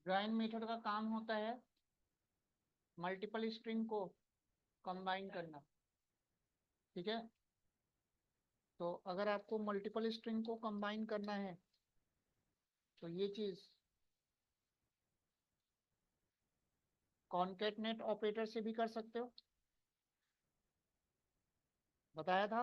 Join method का काम होता है मल्टीपल स्ट्रिंग को कंबाइन करना। ठीक है। तो अगर आपको मल्टीपल स्ट्रिंग को कंबाइन करना है तो ये चीज कॉनकैटनेट ऑपरेटर से भी कर सकते हो, बताया था।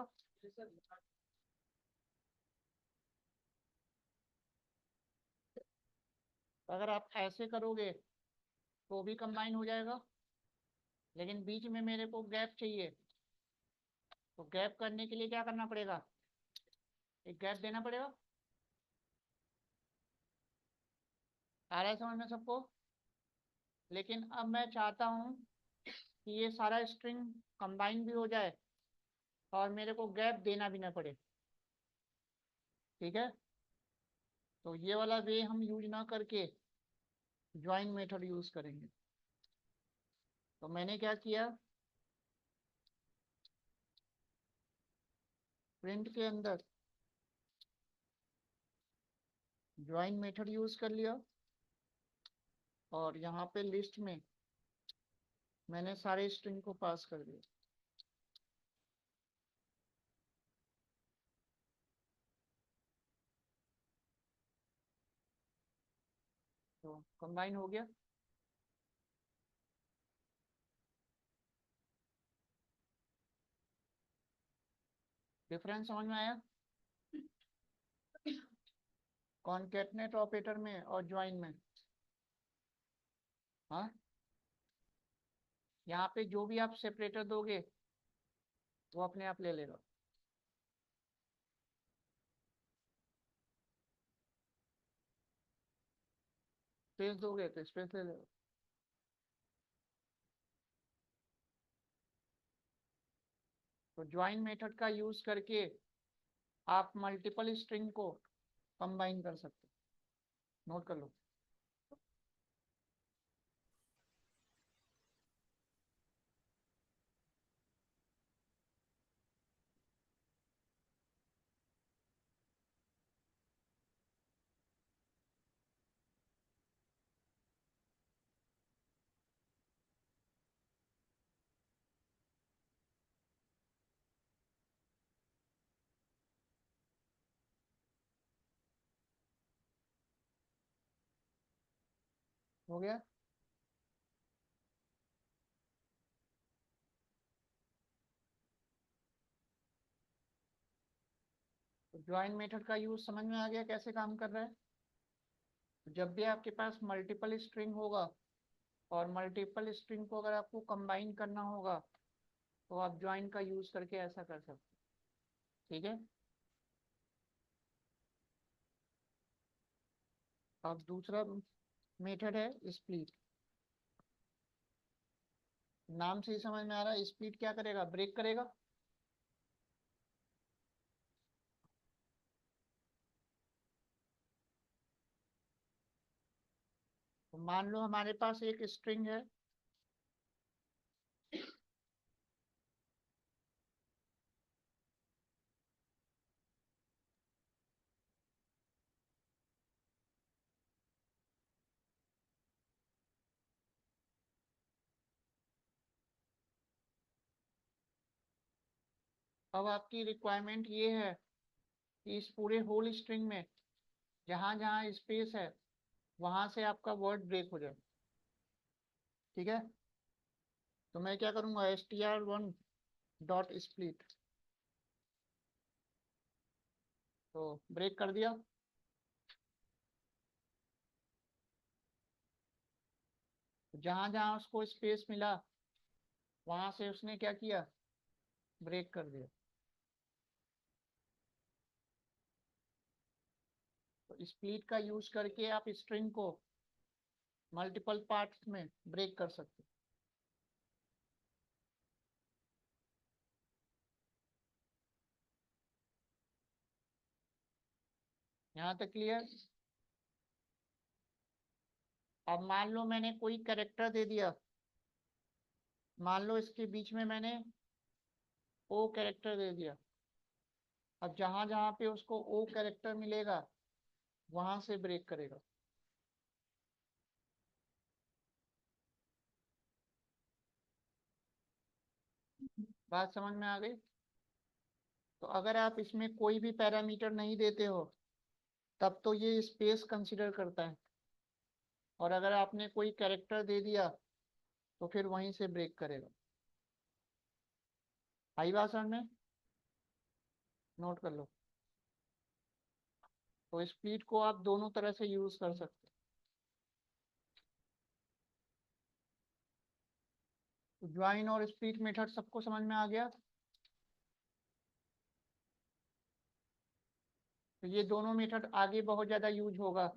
अगर आप ऐसे करोगे तो भी कंबाइन हो जाएगा, लेकिन बीच में मेरे को गैप चाहिए। तो गैप करने के लिए क्या करना पड़ेगा, एक गैप देना पड़ेगा। आ रहा है समझ में सबको। लेकिन अब मैं चाहता हूँ कि ये सारा स्ट्रिंग कंबाइन भी हो जाए और मेरे को गैप देना भी ना पड़े। ठीक है। तो ये वाला वे हम यूज ना करके ज्वाइन मेथड यूज करेंगे। तो मैंने क्या किया, प्रिंट के अंदर ज्वाइन मेथड यूज कर लिया और यहाँ पे लिस्ट में मैंने सारे स्ट्रिंग को पास कर दिया। तो कंबाइन हो गया। डिफरेंस समझ में आया कॉनकैटनेट ऑपरेटर में और ज्वाइन में। हाँ, यहाँ पे जो भी आप सेपरेटर दोगे वो अपने आप ले लेगा। स्पेस दोगे तो स्पेस ले लेगा। तो ज्वाइन मेथड का यूज करके आप मल्टीपल स्ट्रिंग को कंबाइन कर सकते हो, नोट कर लो। हो गया। तो ज्वाइन मेथड का यूज समझ में आ गया कैसे काम कर रहा है। तो जब भी आपके पास मल्टीपल स्ट्रिंग होगा और मल्टीपल स्ट्रिंग को अगर आपको कंबाइन करना होगा तो आप ज्वाइन का यूज करके ऐसा कर सकते हो। ठीक है। अब दूसरा मेथड है स्प्लिट। नाम से ही समझ में आ रहा है, स्प्लिट क्या करेगा, ब्रेक करेगा। तो मान लो हमारे पास एक स्ट्रिंग है। अब आपकी रिक्वायरमेंट ये है कि इस पूरे होल स्ट्रिंग में जहां जहां स्पेस है वहां से आपका वर्ड ब्रेक हो जाए। ठीक है। तो मैं क्या करूंगा, str1 डॉट स्प्लिट। तो ब्रेक कर दिया। जहां जहां उसको स्पेस मिला वहां से उसने क्या किया, ब्रेक कर दिया। तो स्प्लिट का यूज करके आप स्ट्रिंग को मल्टीपल पार्ट्स में ब्रेक कर सकते हो। यहाँ तक क्लियर। अब मान लो मैंने कोई कैरेक्टर दे दिया, मान लो इसके बीच में मैंने ओ कैरेक्टर दे दिया। अब जहां जहां पे उसको ओ कैरेक्टर मिलेगा वहां से ब्रेक करेगा। बात समझ में आ गई? तो अगर आप इसमें कोई भी पैरामीटर नहीं देते हो तब तो ये स्पेस कंसिडर करता है, और अगर आपने कोई कैरेक्टर दे दिया तो फिर वहीं से ब्रेक करेगा। आई बात समझ में? नोट कर लो। तो स्प्लिट को आप दोनों तरह से यूज कर सकते हो। ज्वाइन और स्प्लिट मेथड सबको समझ में आ गया? तो ये दोनों मेथड आगे बहुत ज्यादा यूज होगा।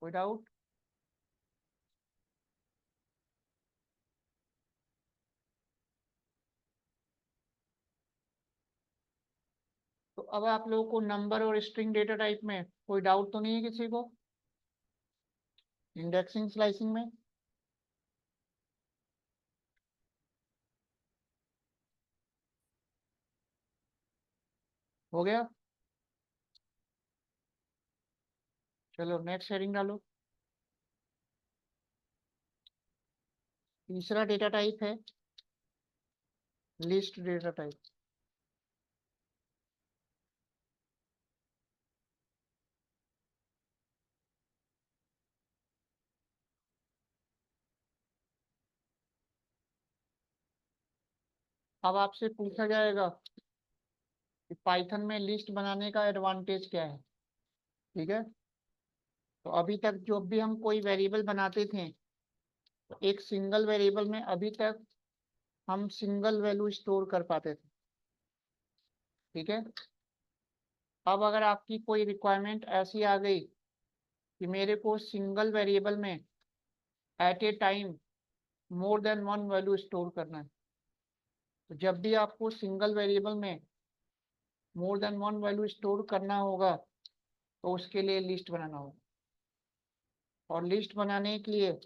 कोई डाउट? तो अब आप लोगों को नंबर और स्ट्रिंग डेटा टाइप में कोई डाउट तो नहीं है किसी को? इंडेक्सिंग स्लाइसिंग में हो गया? चलो नेक्स्ट हेडिंग डालो। तीसरा डेटा टाइप है लिस्ट डेटा टाइप। अब आपसे पूछा जाएगा कि पाइथन में लिस्ट बनाने का एडवांटेज क्या है। ठीक है? तो अभी तक जो भी हम कोई वेरिएबल बनाते थे, तो एक सिंगल वेरिएबल में अभी तक हम सिंगल वैल्यू स्टोर कर पाते थे। ठीक है? अब अगर आपकी कोई रिक्वायरमेंट ऐसी आ गई कि मेरे को सिंगल वेरिएबल में at a time more than one value store करना है, तो जब भी आपको सिंगल वेरिएबल में more than one value store करना होगा तो उसके लिए लिस्ट बनाना होगा। और लिस्ट बनाने के लिए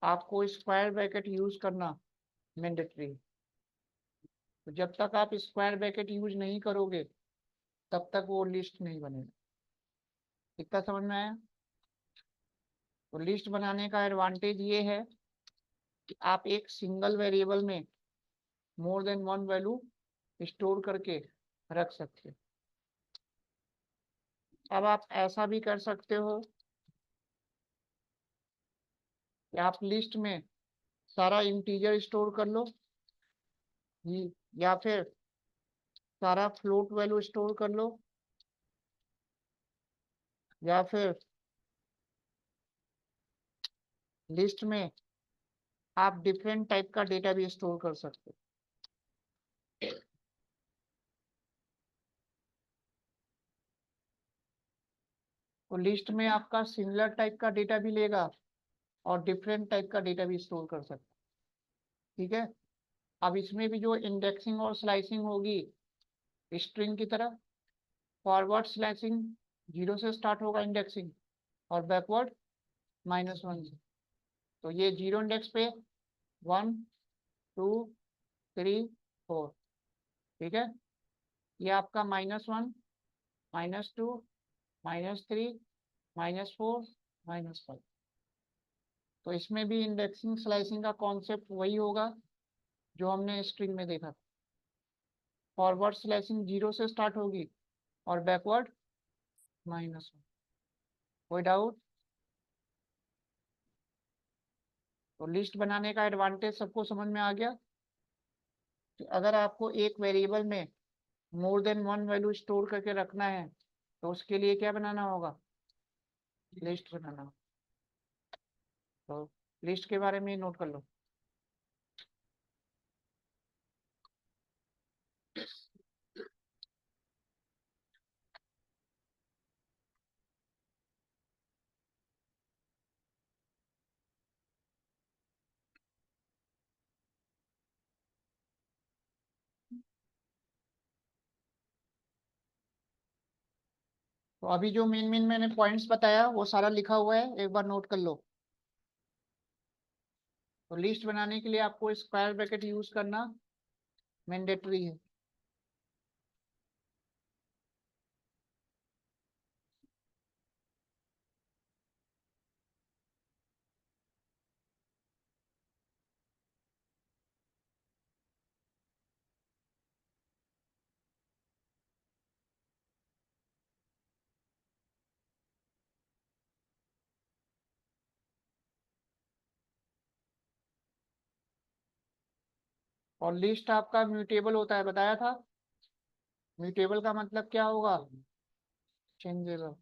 आपको स्क्वायर ब्रैकेट यूज करना मैंडेटरी है। तो जब तक आप स्क्वायर ब्रैकेट यूज नहीं करोगे तब तक वो लिस्ट नहीं बनेगा। इतना समझ में आया? तो लिस्ट बनाने का एडवांटेज ये है कि आप एक सिंगल वेरिएबल में more than one value store करके रख सकते हो। अब आप ऐसा भी कर सकते हो कि आप लिस्ट में सारा इंटीजर स्टोर कर लो, या फिर सारा फ्लोट वैल्यू स्टोर कर लो, या फिर लिस्ट में आप डिफरेंट टाइप का डेटा भी स्टोर कर सकते हो। तो लिस्ट में आपका सिमिलर टाइप का डेटा भी लेगा और डिफरेंट टाइप का डेटा भी स्टोर कर सकता है। ठीक है? अब इसमें भी जो इंडेक्सिंग और स्लाइसिंग होगी स्ट्रिंग की तरह, फॉरवर्ड स्लैशिंग 0 से स्टार्ट होगा इंडेक्सिंग, और बैकवर्ड -1 से। तो ये 0 इंडेक्स पे 1 2 3 4। ठीक है? ये आपका -1 -2 -3 -4 -5। तो इसमें भी इंडेक्सिंग स्लाइसिंग का कॉन्सेप्ट वही होगा जो हमने स्ट्रिंग में देखा था। फॉरवर्ड स्लैशिंग 0 से स्टार्ट होगी और बैकवर्ड -1। कोई डाउट? तो लिस्ट बनाने का एडवांटेज सबको समझ में आ गया कि अगर आपको एक वेरिएबल में more than one value store करके रखना है तो उसके लिए क्या बनाना होगा? लिस्ट बनाना। तो लिस्ट के बारे में नोट कर लो। तो अभी जो मेन मेन मैंने पॉइंट्स बताया वो सारा लिखा हुआ है, एक बार नोट कर लो। तो लिस्ट बनाने के लिए आपको स्क्वायर ब्रैकेट यूज करना मैंडेटरी है। और लिस्ट आपका म्यूटेबल होता है, बताया था। म्यूटेबल का मतलब क्या होगा? चेंजेबल।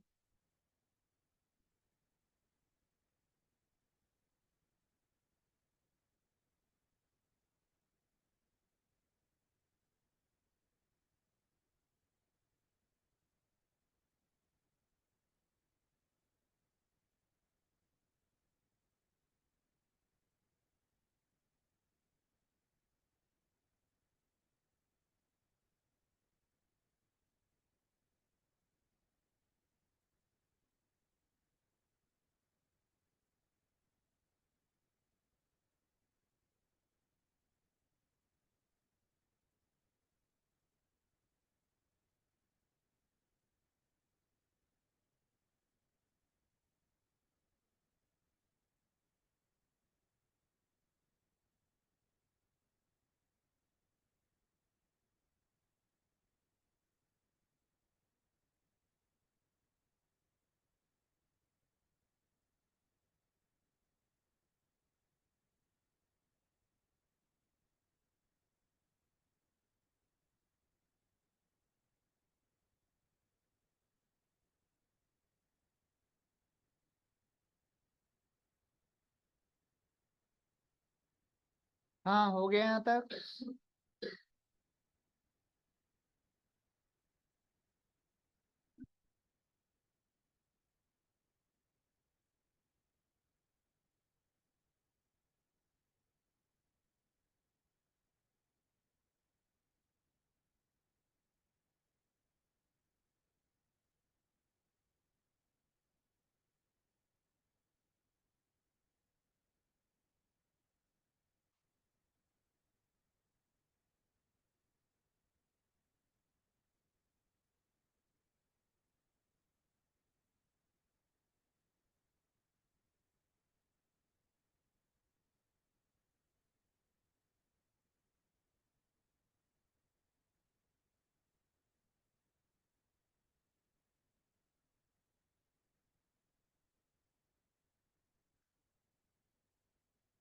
हाँ, हो गया यहाँ तक।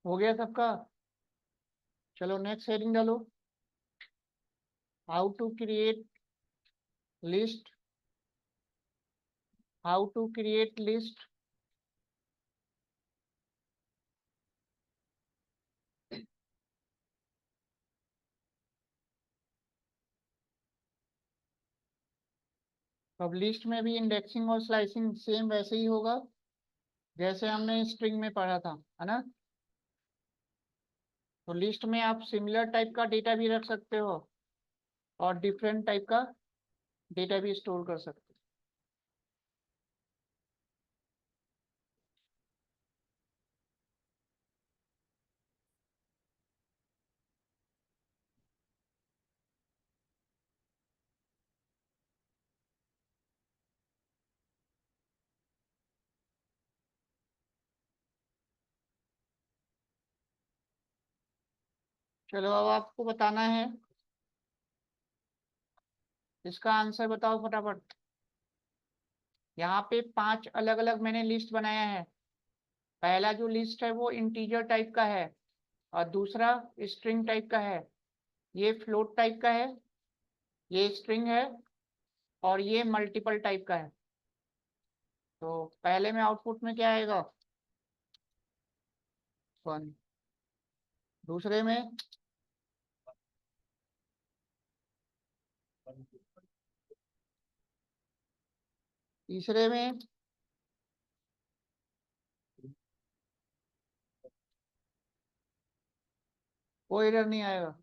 हो गया सबका। चलो नेक्स्ट हेडिंग डालो। How to create list. How to create list. अब लिस्ट में भी इंडेक्सिंग और स्लाइसिंग सेम वैसे ही होगा जैसे हमने स्ट्रिंग में पढ़ा था, है ना। तो लिस्ट में आप सिमिलर टाइप का डेटा भी रख सकते हो और डिफरेंट टाइप का डेटा भी स्टोर कर सकते हो। चलो अब आपको बताना है, इसका आंसर बताओ फटाफट। यहाँ पे 5 अलग अलग मैंने लिस्ट बनाया है। पहला जो लिस्ट है वो इंटीजर टाइप का है, और दूसरा स्ट्रिंग टाइप का है। ये फ्लोट टाइप का है, ये स्ट्रिंग है, और ये मल्टीपल टाइप का है। तो पहले में आउटपुट में क्या आएगा? 1। दूसरे में, तीसरे में, कोई एरर नहीं आएगा।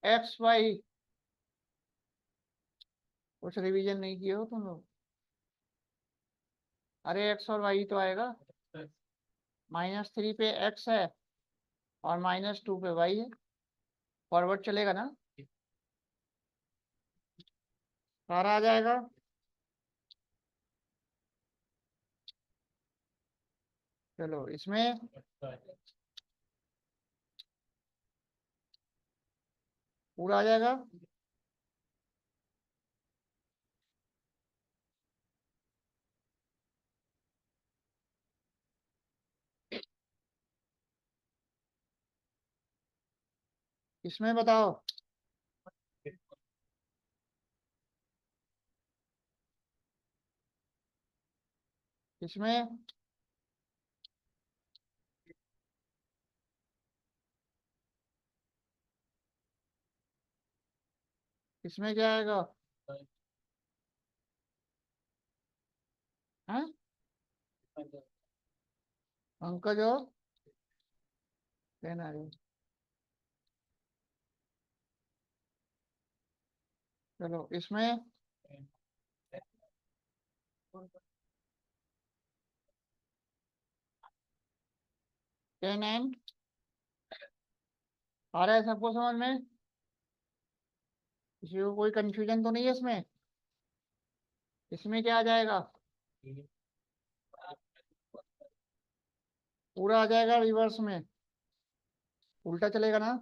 एक्स वाई, कुछ रिवीजन नहीं किए हो तुम लोग। अरे एक्स और वाई तो आएगा। -3 पे एक्स है और -2 पे वाई है। फॉरवर्ड चलेगा ना, सारा आ जाएगा। चलो इसमें पूरा आ जाएगा। इसमें बताओ। इसमें इसमें क्या आएगा? हाँ, पंकज और टेन आ गया। चलो इसमें 10 एंड आ रहा है सबको समझ में? किसी को कोई कंफ्यूजन तो नहीं है इसमें? इसमें क्या आ जाएगा? पूरा आ जाएगा रिवर्स में। उल्टा चलेगा ना?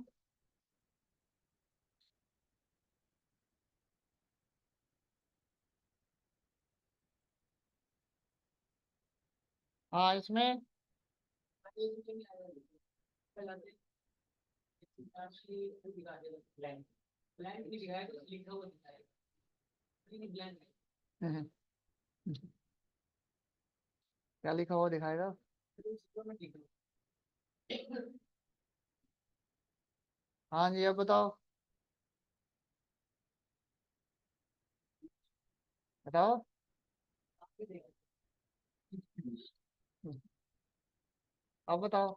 हाँ, इसमें हम्म, क्या लिखा हुआ दिखाएगा? हाँ जी, अब बताओ। बताओ। अब बताओ।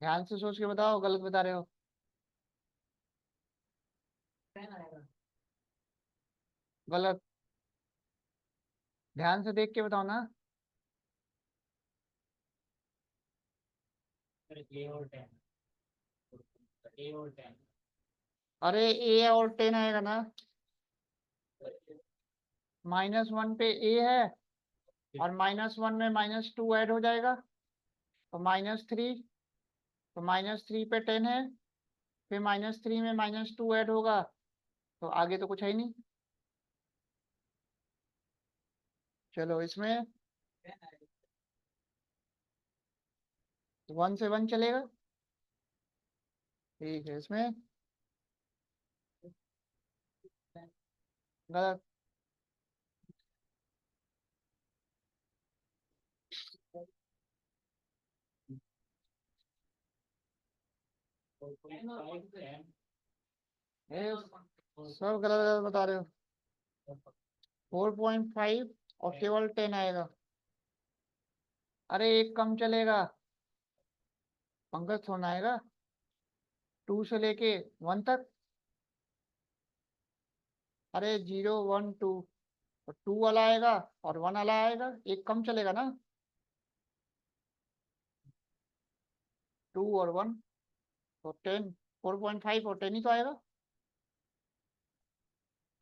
ध्यान से सोच के बताओ, गलत बता रहे हो। गलत। ध्यान से देख के बताओ ना। अरे ए और 10 आएगा ना? -1 पे ए है, और -1 में -2 ऐड हो जाएगा, तो -3। तो -3 पे 10 है, फिर -3 में -2 ऐड होगा, तो आगे तो कुछ है ही नहीं। चलो इसमें 1 से 1 चलेगा। ठीक है, इसमें गलत। ये सब गलत गलत बता रहे हो। 4.5 और केवल 10 आएगा। अरे एक कम चलेगा। पंकज थोड़ा आएगा। 2 से लेके 1 तक। अरे 0 1 2, तो 2 वाला आएगा और 1 वाला आएगा, एक कम चलेगा ना। 2 और 1, तो 10। 4.5 और 10 ही तो आएगा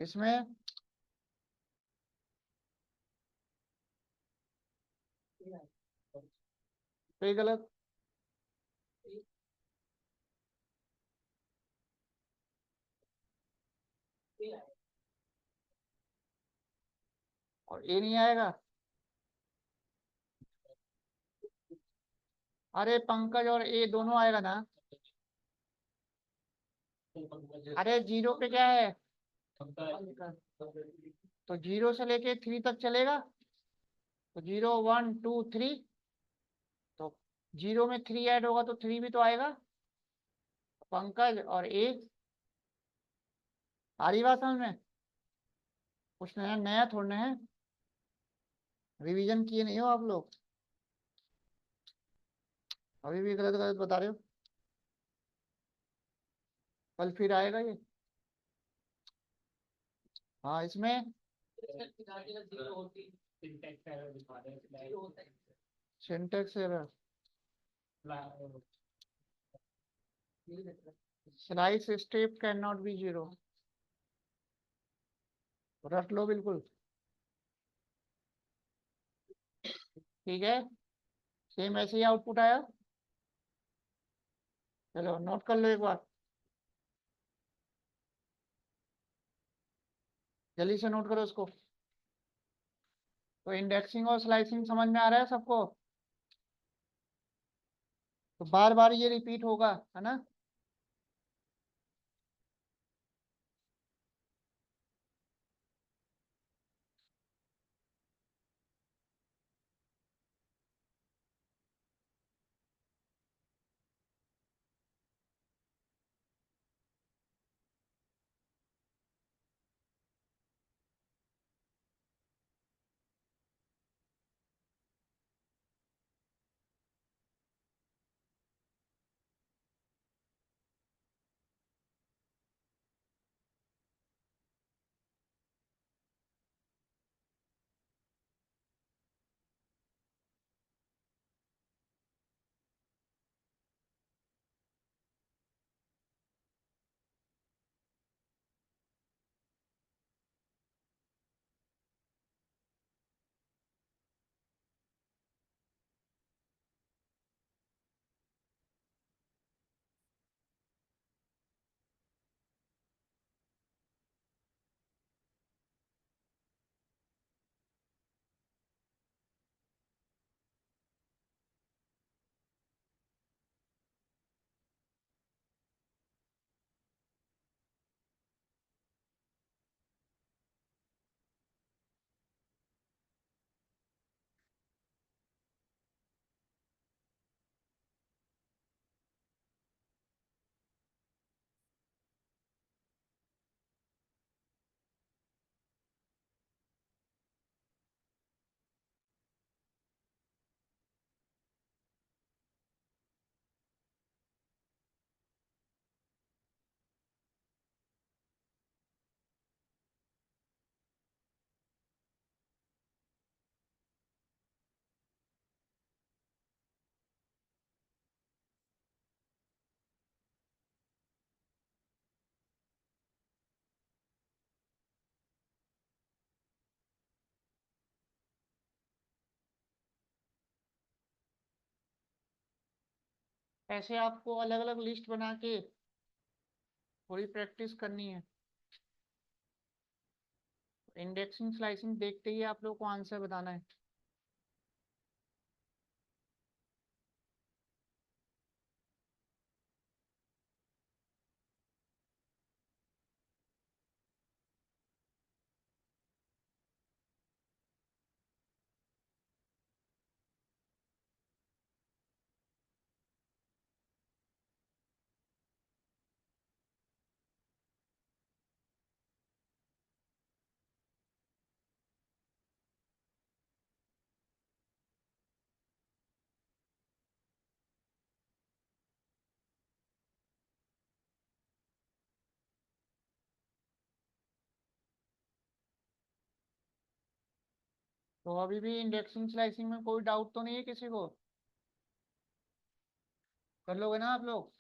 इसमें। कोई गलत। और ए नहीं आएगा। अरे पंकज और ए दोनों आएगा ना। अरे 0 पे क्या है? तो 0 से लेके 3 तक चलेगा। तो 0 1 2 3। तो 0 में 3 ऐड होगा तो 3 भी तो आएगा। पंकज और ए। आ रही बात समझ में? कुछ नया नया थोड़ना है। रिवीजन किए नहीं हो आप लोग? अभी भी गलत गलत बता रहे हो। कल फिर आएगा ये। हाँ, इसमें syntax error. Slice step can not be 0। रट लो बिल्कुल। ठीक है, सेम ऐसे ही आउटपुट आया। चलो नोट कर लो एक बार। जल्दी से नोट करो उसको। तो इंडेक्सिंग और स्लाइसिंग समझ में आ रहा है सबको? तो बार बार ये रिपीट होगा, है ना। ऐसे आपको अलग अलग लिस्ट बना के थोड़ी प्रैक्टिस करनी है। इंडेक्सिंग स्लाइसिंग देखते ही आप लोग को आंसर बताना है। तो अभी भी इंडेक्सिंग स्लाइसिंग में कोई डाउट तो नहीं है किसी को? कर लोगे ना आप लोग?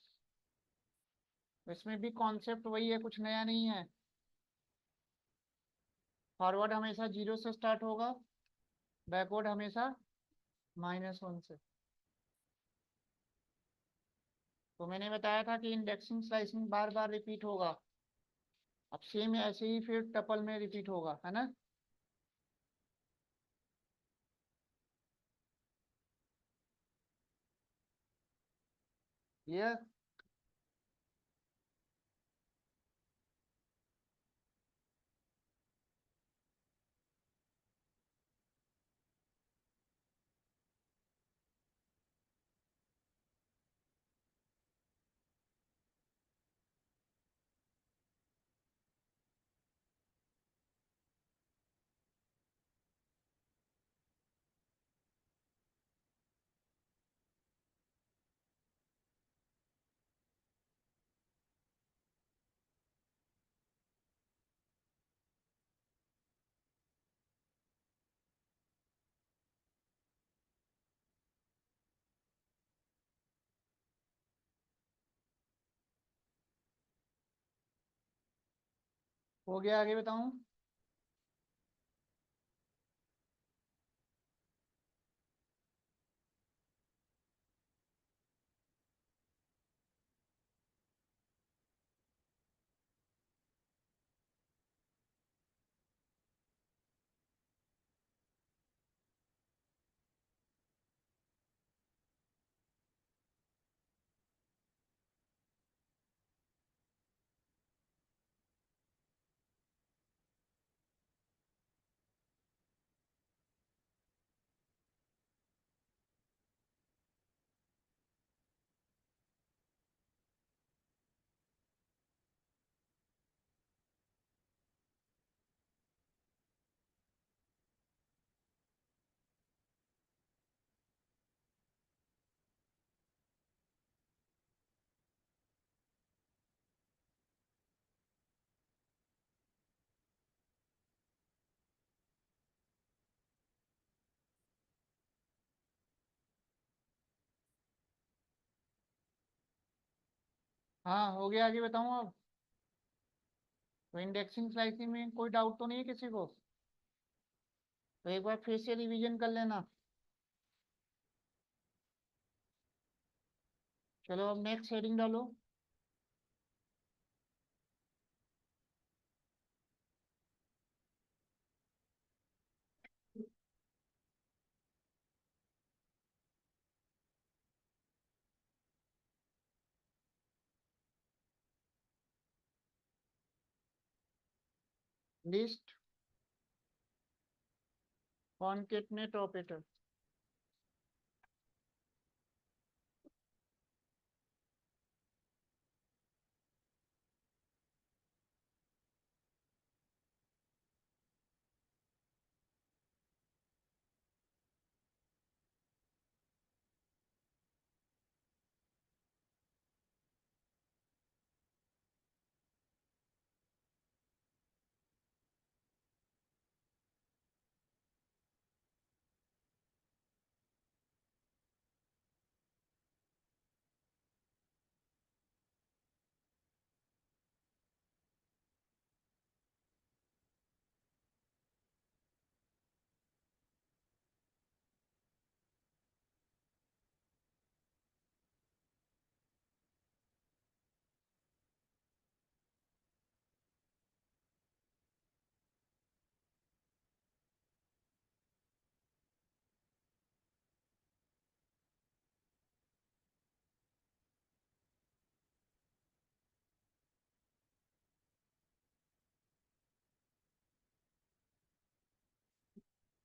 इसमें भी कॉन्सेप्ट वही है, कुछ नया नहीं है। फॉरवर्ड हमेशा जीरो से स्टार्ट होगा, बैकवर्ड हमेशा -1 से। तो मैंने बताया था कि इंडेक्सिंग स्लाइसिंग बार बार रिपीट होगा। अब सेम ऐसे ही फिर टपल में रिपीट होगा, है ना। ये हो गया, आगे बताऊं? हाँ हो गया, आगे बताऊँ अब? तो इंडेक्सिंग स्लाइसिंग में कोई डाउट तो नहीं है किसी को? तो एक बार फिर से रिवीजन कर लेना। चलो अब नेक्स्ट हेडिंग डालो। List concatenate operator.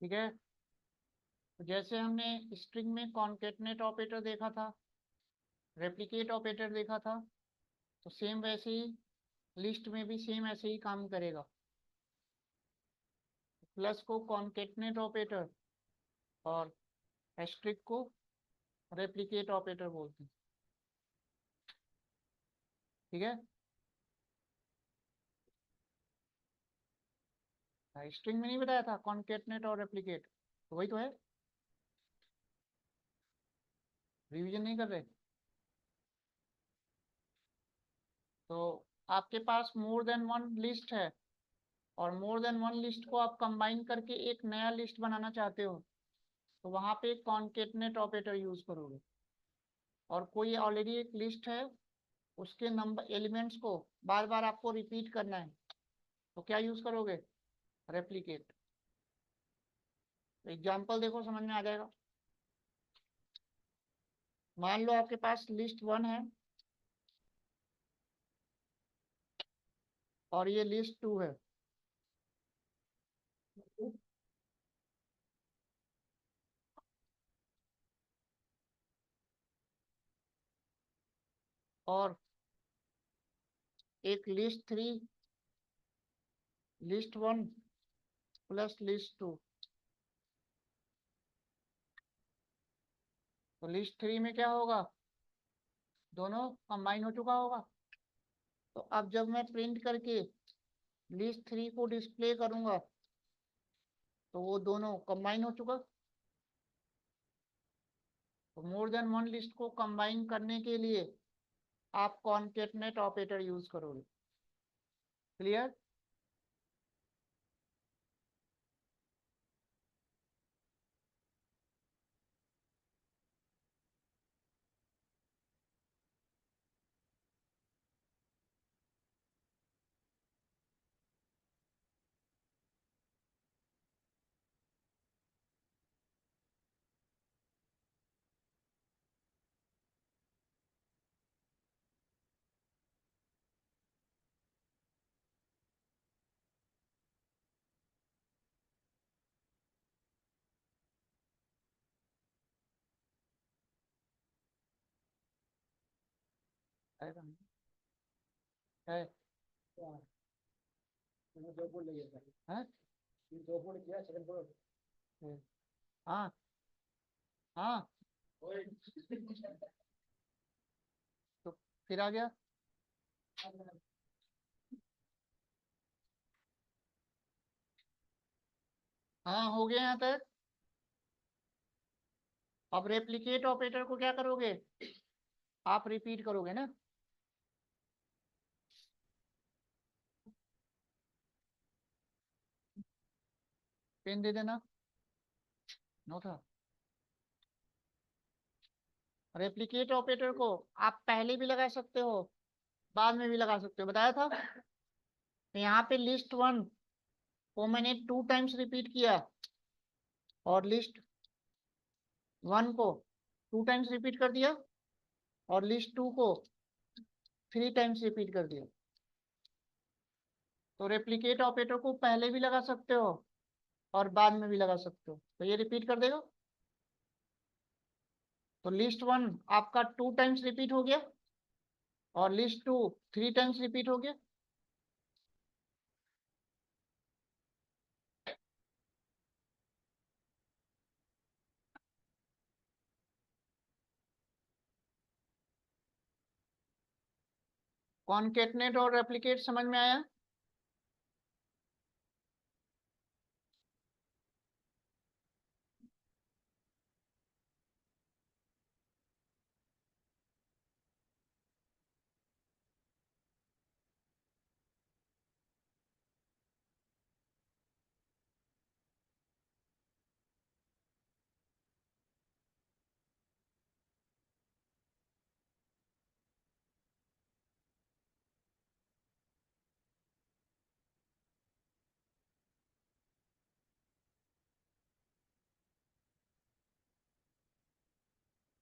ठीक है, तो जैसे हमने स्ट्रिंग में कॉनकेटनेट ऑपरेटर देखा था, रेप्लिकेट ऑपरेटर देखा था, तो सेम वैसे ही लिस्ट में भी सेम ऐसे ही काम करेगा। प्लस को कॉनकेटनेट ऑपरेटर और एस्ट्रिक को रेप्लिकेट ऑपरेटर बोलते हैं। ठीक है, स्ट्रिंग में नहीं बताया था कॉनकेटनेट और रेप्लिकेट? तो वही तो है। रिवीजन नहीं कर रहे? तो आपके पास मोर देन वन लिस्ट है, और मोर देन वन लिस्ट को आप कंबाइन करके एक नया लिस्ट बनाना चाहते हो, तो वहां पे कॉनकेटनेट ऑपरेटर यूज करोगे। और कोई ऑलरेडी एक लिस्ट है, उसके नंबर एलिमेंट्स को बार बार आपको रिपीट करना है, तो क्या यूज करोगे? रेप्लिकेट। एग्जाम्पल देखो, समझ में आ जाएगा। मान लो आपके पास लिस्ट वन है और ये लिस्ट टू है। और एक list three, list one plus list two. तो लिस्ट थ्री में क्या होगा? दोनों कंबाइन हो चुका होगा। तो अब जब मैं प्रिंट करके लिस्ट थ्री को डिस्प्ले करूंगा, तो वो दोनों कंबाइन हो चुका। तो मोर देन वन लिस्ट को कंबाइन करने के लिए आप कॉनकेटनेट ऑपरेटर यूज करोगे। क्लियर? है क्या? है। हाँ। हाँ। हाँ। तो फिर आ गया। हाँ हो गया यहाँ तक। अब रेप्लिकेट ऑपरेटर को क्या करोगे? आप रिपीट करोगे ना? पेन दे देना। नो था। रेप्लिकेट ऑपरेटर को आप पहले भी लगा सकते हो, बाद में भी लगा सकते हो, बताया था। तो यहाँ पे लिस्ट वन को मैंने 2 टाइम्स रिपीट किया और लिस्ट वन को 2 टाइम्स रिपीट कर दिया और लिस्ट टू को 3 टाइम्स रिपीट कर दिया। तो रेप्लिकेट ऑपरेटर को पहले भी लगा सकते हो और बाद में भी लगा सकते हो। तो ये रिपीट कर देगा। तो लिस्ट वन आपका 2 टाइम्स रिपीट हो गया और लिस्ट टू 3 टाइम्स रिपीट हो गया। कॉन्केटनेट और रेप्लिकेट समझ में आया।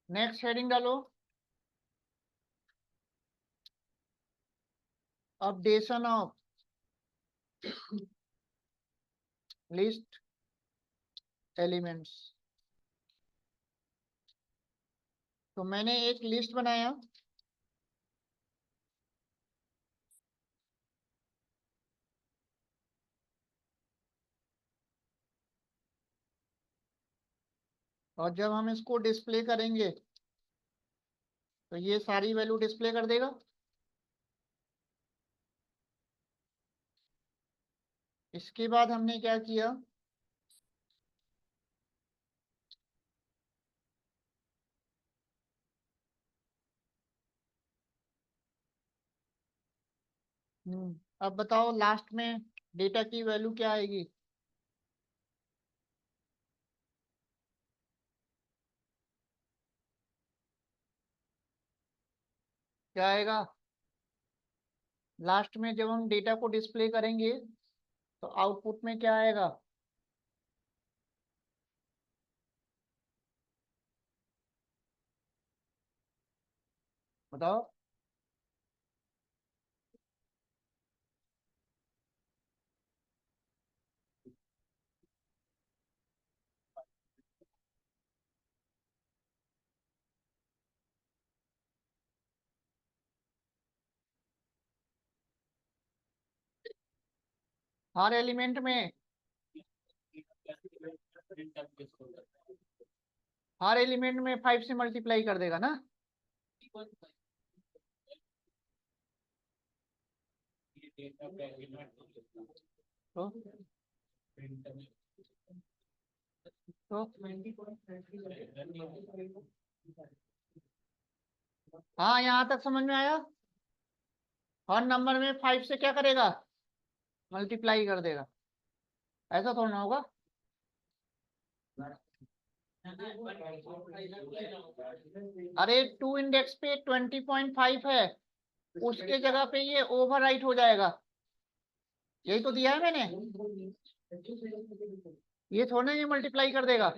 नेक्स्ट हेडिंग डालो, अपडेशन ऑफ लिस्ट एलिमेंट्स। तो मैंने एक लिस्ट बनाया, और जब हम इसको डिस्प्ले करेंगे तो ये सारी वैल्यू डिस्प्ले कर देगा। इसके बाद हमने क्या किया, अब बताओ लास्ट में डेटा की वैल्यू क्या आएगी। क्या आएगा लास्ट में जब हम डेटा को डिस्प्ले करेंगे तो आउटपुट में क्या आएगा। बताओ। हर एलिमेंट में, हर एलिमेंट में 5 से मल्टीप्लाई कर देगा ना। तो तो हाँ, यहाँ तक समझ में आया। हर नंबर में 5 से क्या करेगा, मल्टीप्लाई कर देगा। ऐसा थोड़ा ना होगा। अरे 2 इंडेक्स पे 20.5 है, उसके जगह पे ये ओवरराइट हो जाएगा। यही तो दिया है मैंने। ये थोड़ा ना ये मल्टीप्लाई कर देगा।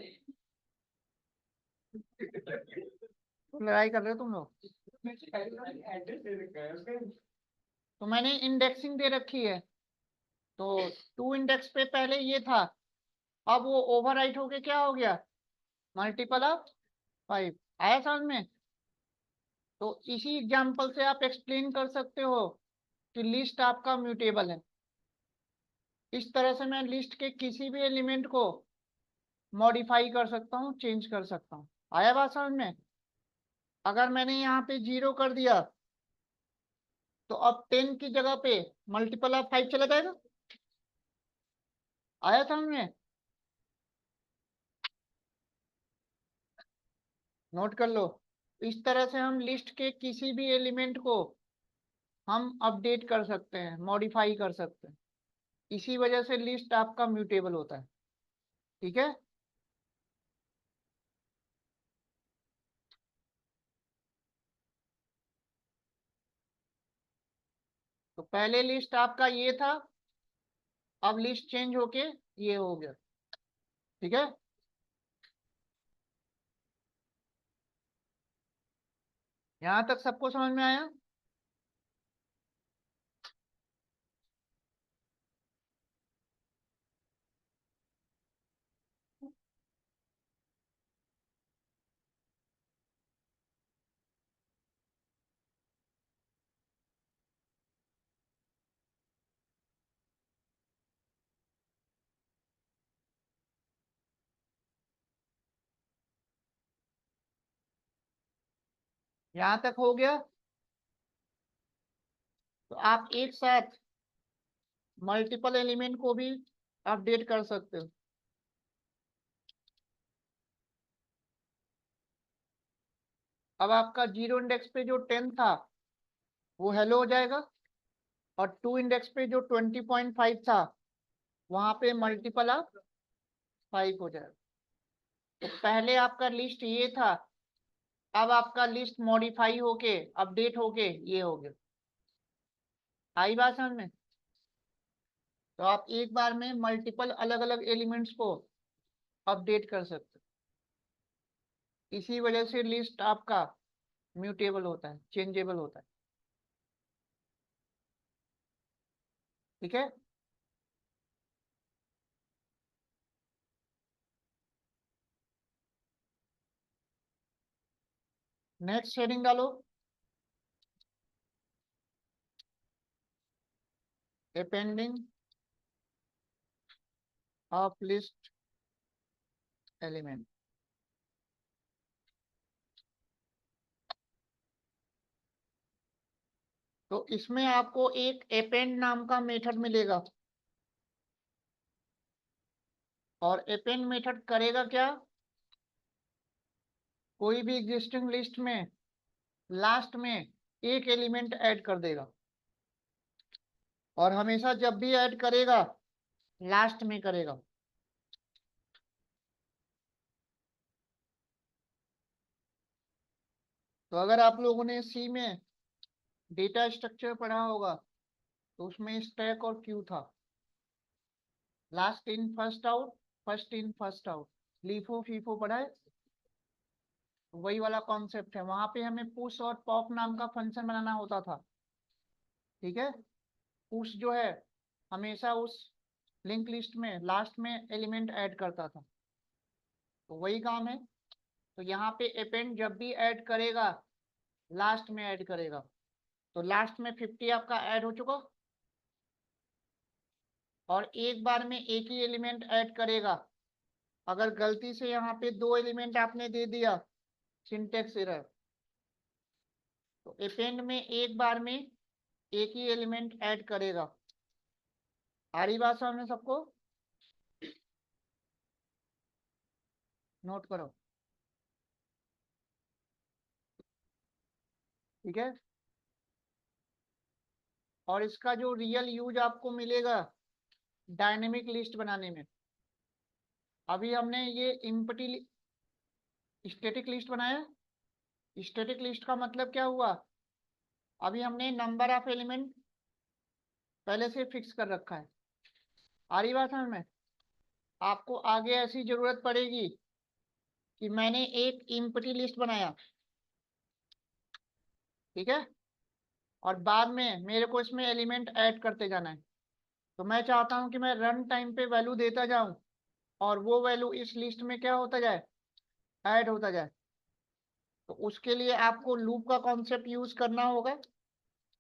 तुम लड़ाई कर रहे हो तुम लोग। तो मैंने इंडेक्सिंग दे रखी है। तो 2 इंडेक्स पे पहले ये था, अब वो ओवरराइट होके क्या हो गया, मल्टीपल ऑफ 5। आया समझ में। तो इसी एग्जांपल से आप एक्सप्लेन कर सकते हो कि लिस्ट आपका म्यूटेबल है। इस तरह से मैं लिस्ट के किसी भी एलिमेंट को मॉडिफाई कर सकता हूँ, चेंज कर सकता हूँ। आया बात समझ में। अगर मैंने यहाँ पे 0 कर दिया तो अब 10 की जगह पे मल्टीपल ऑफ 5 चला जाएगा। आया समझ में। नोट कर लो। इस तरह से हम लिस्ट के किसी भी एलिमेंट को हम अपडेट कर सकते हैं, मॉडिफाई कर सकते हैं। इसी वजह से लिस्ट आपका म्यूटेबल होता है। ठीक है। तो पहले लिस्ट आपका ये था, अब लिस्ट चेंज होके ये हो गया। ठीक है। यहां तक सबको समझ में आया? यहां तक हो गया। तो आप एक साथ मल्टीपल एलिमेंट को भी अपडेट कर सकते हो। अब आपका जीरो इंडेक्स पे जो 10 था वो हेलो हो जाएगा, और टू इंडेक्स पे जो 20.5 था वहां पे मल्टीपल ऑफ 5 हो जाएगा। तो पहले आपका लिस्ट ये था, अब आपका लिस्ट मॉडिफाई होके अपडेट होके ये हो गया। आई बात समझ में? तो आप एक बार में मल्टीपल अलग अलग एलिमेंट्स को अपडेट कर सकते हो। इसी वजह से लिस्ट आपका म्यूटेबल होता है, चेंजेबल होता है। ठीक है। नेक्स्ट हेडिंग डालो, अपेंडिंग ऑफ लिस्ट एलिमेंट। तो इसमें आपको एक अपेंड नाम का मेथड मिलेगा, और अपेंड मेथड करेगा क्या? कोई भी एग्जिस्टिंग लिस्ट में लास्ट में एक एलिमेंट ऐड कर देगा, और हमेशा जब भी ऐड करेगा लास्ट में करेगा। तो अगर आप लोगों ने सी में डेटा स्ट्रक्चर पढ़ा होगा तो उसमें स्टैक और क्यू था, last in first out, first in first out, LIFO FIFO पढ़ा है। वही वाला कॉन्सेप्ट है, वहां पे हमें पुश और पॉप नाम का फंक्शन बनाना होता था। ठीक है। पुश जो है हमेशा उस लिंक लिस्ट में लास्ट में एलिमेंट ऐड करता था, तो वही काम है। तो यहाँ पे अपेंड जब भी ऐड करेगा लास्ट में ऐड करेगा। तो लास्ट में 50 आपका ऐड हो चुका, और एक बार में एक ही एलिमेंट ऐड करेगा। अगर गलती से यहाँ पे दो एलिमेंट आपने दे दिया, सिंटेक्स एरर। तो अपेंड में एक बार में एक ही एलिमेंट ऐड करेगा। आ रही बात सामने सबको? नोट करो। ठीक है। और इसका जो रियल यूज आपको मिलेगा डायनेमिक लिस्ट बनाने में। अभी हमने ये इम्पटी स्टैटिक लिस्ट बनाया। स्टैटिक लिस्ट का मतलब क्या हुआ? अभी हमने नंबर ऑफ एलिमेंट पहले से फिक्स कर रखा है। आ रही बात समझ में? आपको आगे ऐसी जरूरत पड़ेगी कि मैंने एक इम्पटी लिस्ट बनाया, ठीक है, और बाद में मेरे को इसमें एलिमेंट ऐड करते जाना है। तो मैं चाहता हूं कि मैं रन टाइम पे वैल्यू देता जाऊं, और वो वैल्यू इस लिस्ट में क्या होता जाए, ऐड होता जाए। तो उसके लिए आपको लूप का कॉन्सेप्ट यूज करना होगा।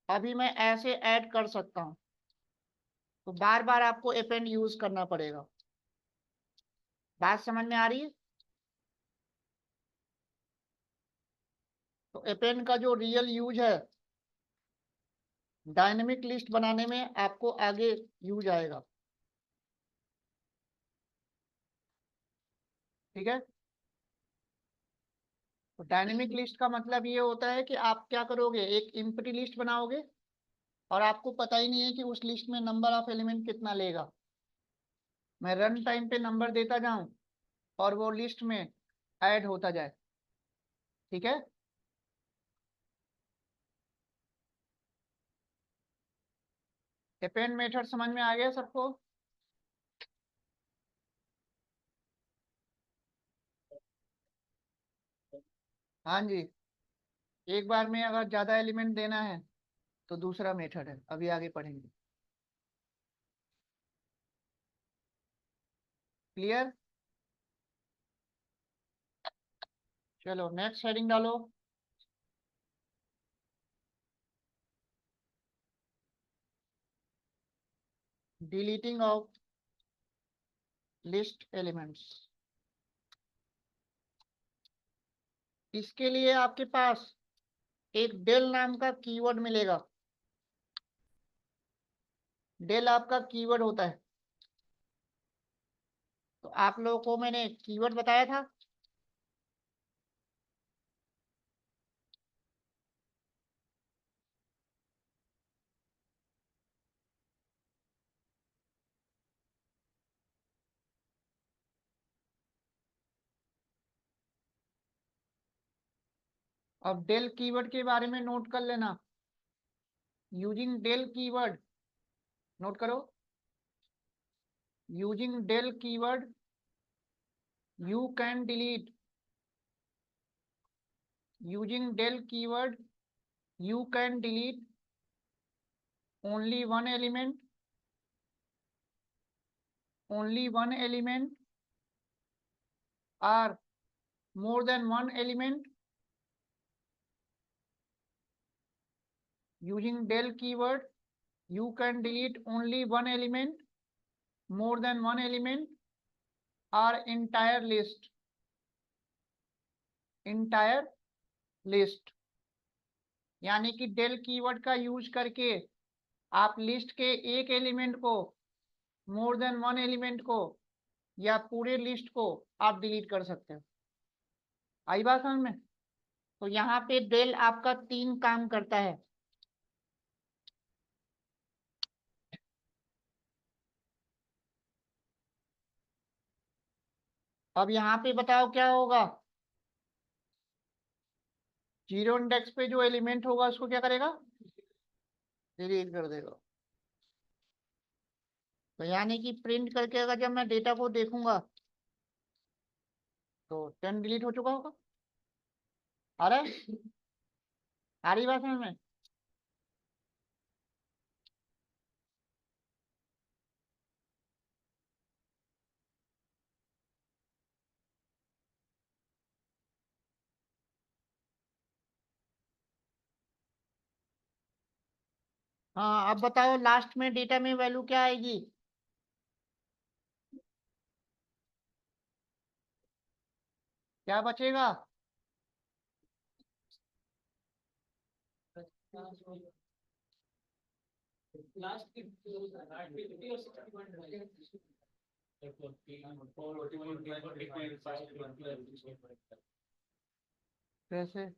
अभी मैं ऐसे ऐड कर सकता हूँ, तो बार बार आपको अपेंड यूज करना पड़ेगा। बात समझ में आ रही है? तो अपेंड का जो रियल यूज है डायनेमिक लिस्ट बनाने में आपको आगे यूज आएगा। ठीक है। तो डायनेमिक लिस्ट का मतलब ये होता है कि आप क्या करोगे, एक एम्प्टी लिस्ट बनाओगे, और आपको पता ही नहीं है कि उस लिस्ट में नंबर ऑफ एलिमेंट कितना लेगा। मैं रन टाइम पे नंबर देता जाऊं और वो लिस्ट में ऐड होता जाए। ठीक है। अपेंड मेथड समझ में आ गया सबको? हाँ जी। एक बार में अगर ज्यादा एलिमेंट देना है तो दूसरा मेथड है, अभी आगे पढ़ेंगे। क्लियर? चलो नेक्स्ट हेडिंग डालो। Deleting of list elements. इसके लिए आपके पास एक डेल नाम का कीवर्ड मिलेगा। डेल आपका कीवर्ड होता है। तो आप लोगों को मैंने कीवर्ड बताया था। अब डेल कीवर्ड के बारे में नोट कर लेना। यूजिंग डेल कीवर्ड, नोट करो। Using del keyword you can delete. Using del keyword you can delete only one element, or more than one element. Using del keyword you can delete only one element, more than one element, or entire list। यानी कि del keyword का use करके आप list के एक element को, मोर than one element को, या पूरे लिस्ट को आप डिलीट कर सकते हो। आई बात समझ में? तो यहाँ पे del आपका तीन काम करता है। अब यहाँ पे बताओ क्या होगा। जीरो इंडेक्स पे जो एलिमेंट होगा उसको क्या करेगा? डिलीट कर देगा। तो यानी कि प्रिंट करके अगर जब मैं डेटा को देखूंगा तो 10 डिलीट हो चुका होगा। अरे आ रही बात समझ में? हाँ अब बताओ लास्ट में डेटा में वैल्यू क्या आएगी? क्या बचेगा? कैसे?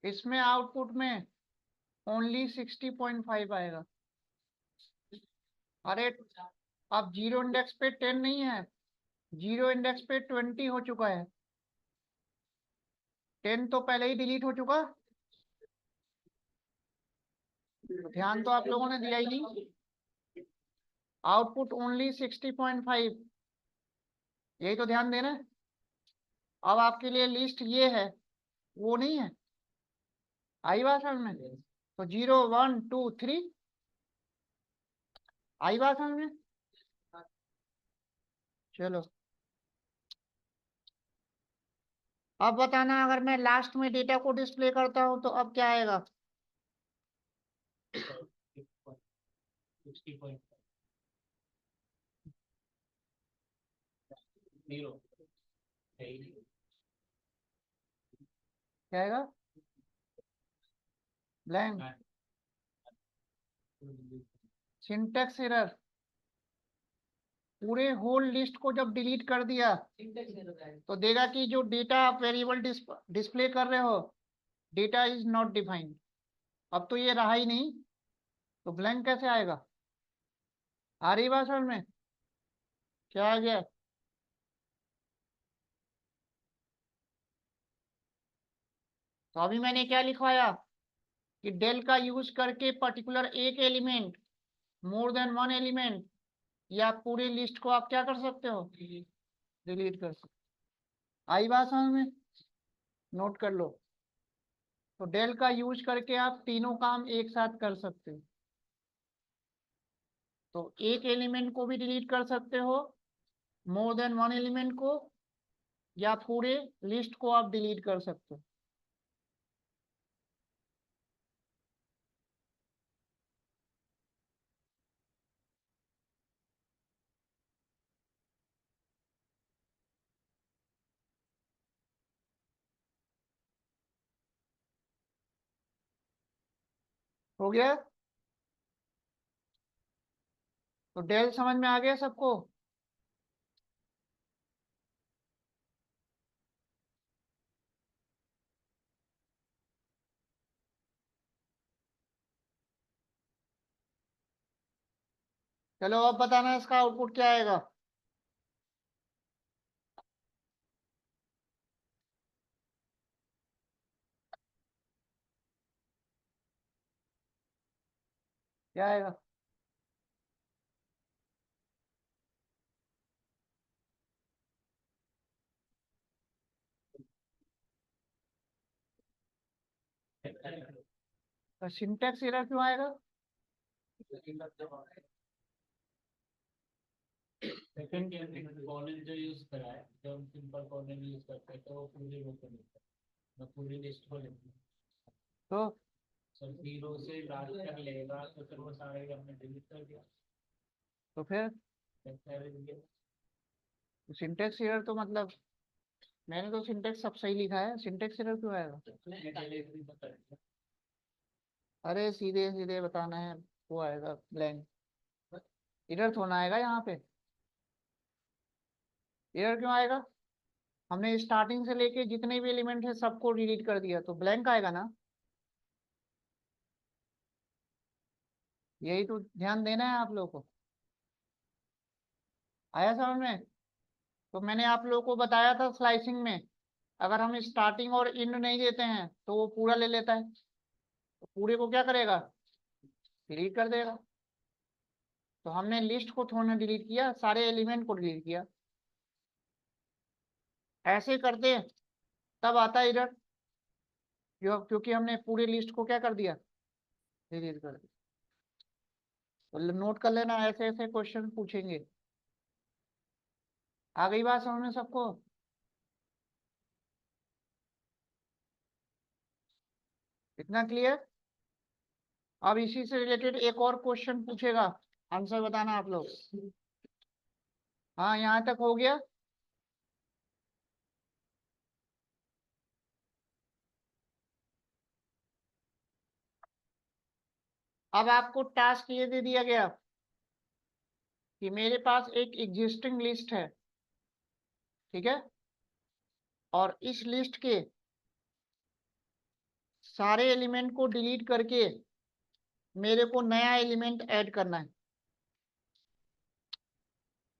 इसमें आउटपुट में ओनली 60.5 आएगा। अरे अब जीरो इंडेक्स पे 10 नहीं है, जीरो इंडेक्स पे 20 हो चुका है। 10 तो पहले ही डिलीट हो चुका। ध्यान तो आप लोगों ने दिया ही नहीं। आउटपुट ओनली 60.5, यही तो ध्यान देना है। अब आपके लिए लिस्ट ये है, वो नहीं है। आई बात समझ में? तो 0 1 2 3। आई बात समझ में? चलो अब बताना, अगर मैं लास्ट में डेटा को डिस्प्ले करता हूं तो अब क्या आएगा? क्या आएगा? ब्लैंक। सिंटेक्स एरर, पूरे होल लिस्ट को जब डिलीट कर दिया तो देगा कि जो डेटा आप वेरिएबल डिस्प्ले कर रहे हो, डेटा इज नॉट डिफाइंड। अब तो ये रहा ही नहीं, तो ब्लैंक कैसे आएगा? आ रही बात समझ में? क्या आ गया? तो अभी मैंने क्या लिखवाया कि डेल का यूज करके पर्टिकुलर एक एलिमेंट, मोर देन वन एलिमेंट, या पूरी लिस्ट को आप क्या कर सकते हो? डिलीट कर सकते। आई बात समझ में? नोट कर लो। तो डेल का यूज करके आप तीनों काम एक साथ कर सकते हो। तो एक एलिमेंट को भी डिलीट कर सकते हो, मोर देन वन एलिमेंट को, या पूरे लिस्ट को आप डिलीट कर सकते हो। हो गया? तो डेल समझ में आ गया सबको? चलो अब बताना इसका आउटपुट क्या आएगा। क्या आएगा? तो सिंटैक्स एरर क्यों आएगा? कॉलन जो यूज करा है, जब हम सिंपल कॉलन यूज करते हैं तो वो पूरी रो को लिखता है, मैं पूरी लिस्ट को लिखता हूँ। तो सर जीरो से लास्ट तक लेगा तो फिर वो सारे हमने डिलीट कर दिया। फिर तो सिंटैक्स एरर तो मतलब मैंने तो सिंटैक्स सब सही लिखा है, सिंटैक्स एरर क्यों आएगा? अरे सीधे सीधे बताना है, वो आएगा ब्लैंक। एरर थोड़ा आएगा यहाँ पे। एरर क्यों आएगा? हमने स्टार्टिंग से लेके जितने भी एलिमेंट है सबको डिलीट कर दिया, तो ब्लैंक आएगा ना। यही तो ध्यान देना है आप लोगों को। आया समझ में? तो मैंने आप लोगों को बताया था स्लाइसिंग में, अगर हम स्टार्टिंग और एंड नहीं देते हैं तो वो पूरा ले लेता है, तो पूरे को क्या करेगा? डिलीट कर देगा। तो हमने लिस्ट को थोड़ा डिलीट किया, सारे एलिमेंट को डिलीट किया। ऐसे करते हैं तब आता है एरर, क्योंकि हमने पूरी लिस्ट को क्या कर दिया? डिलीट कर दिया। तो नोट कर लेना, ऐसे ऐसे क्वेश्चन पूछेंगे। आ गई बात समझ में सबको? इतना क्लियर? अब इसी से रिलेटेड एक और क्वेश्चन पूछेगा, आंसर बताना आप लोग। हाँ, यहाँ तक हो गया? अब आपको टास्क ये दे दिया गया कि मेरे पास एक एग्जिस्टिंग लिस्ट है, ठीक है, और इस लिस्ट के सारे एलिमेंट को डिलीट करके मेरे को नया एलिमेंट ऐड करना है।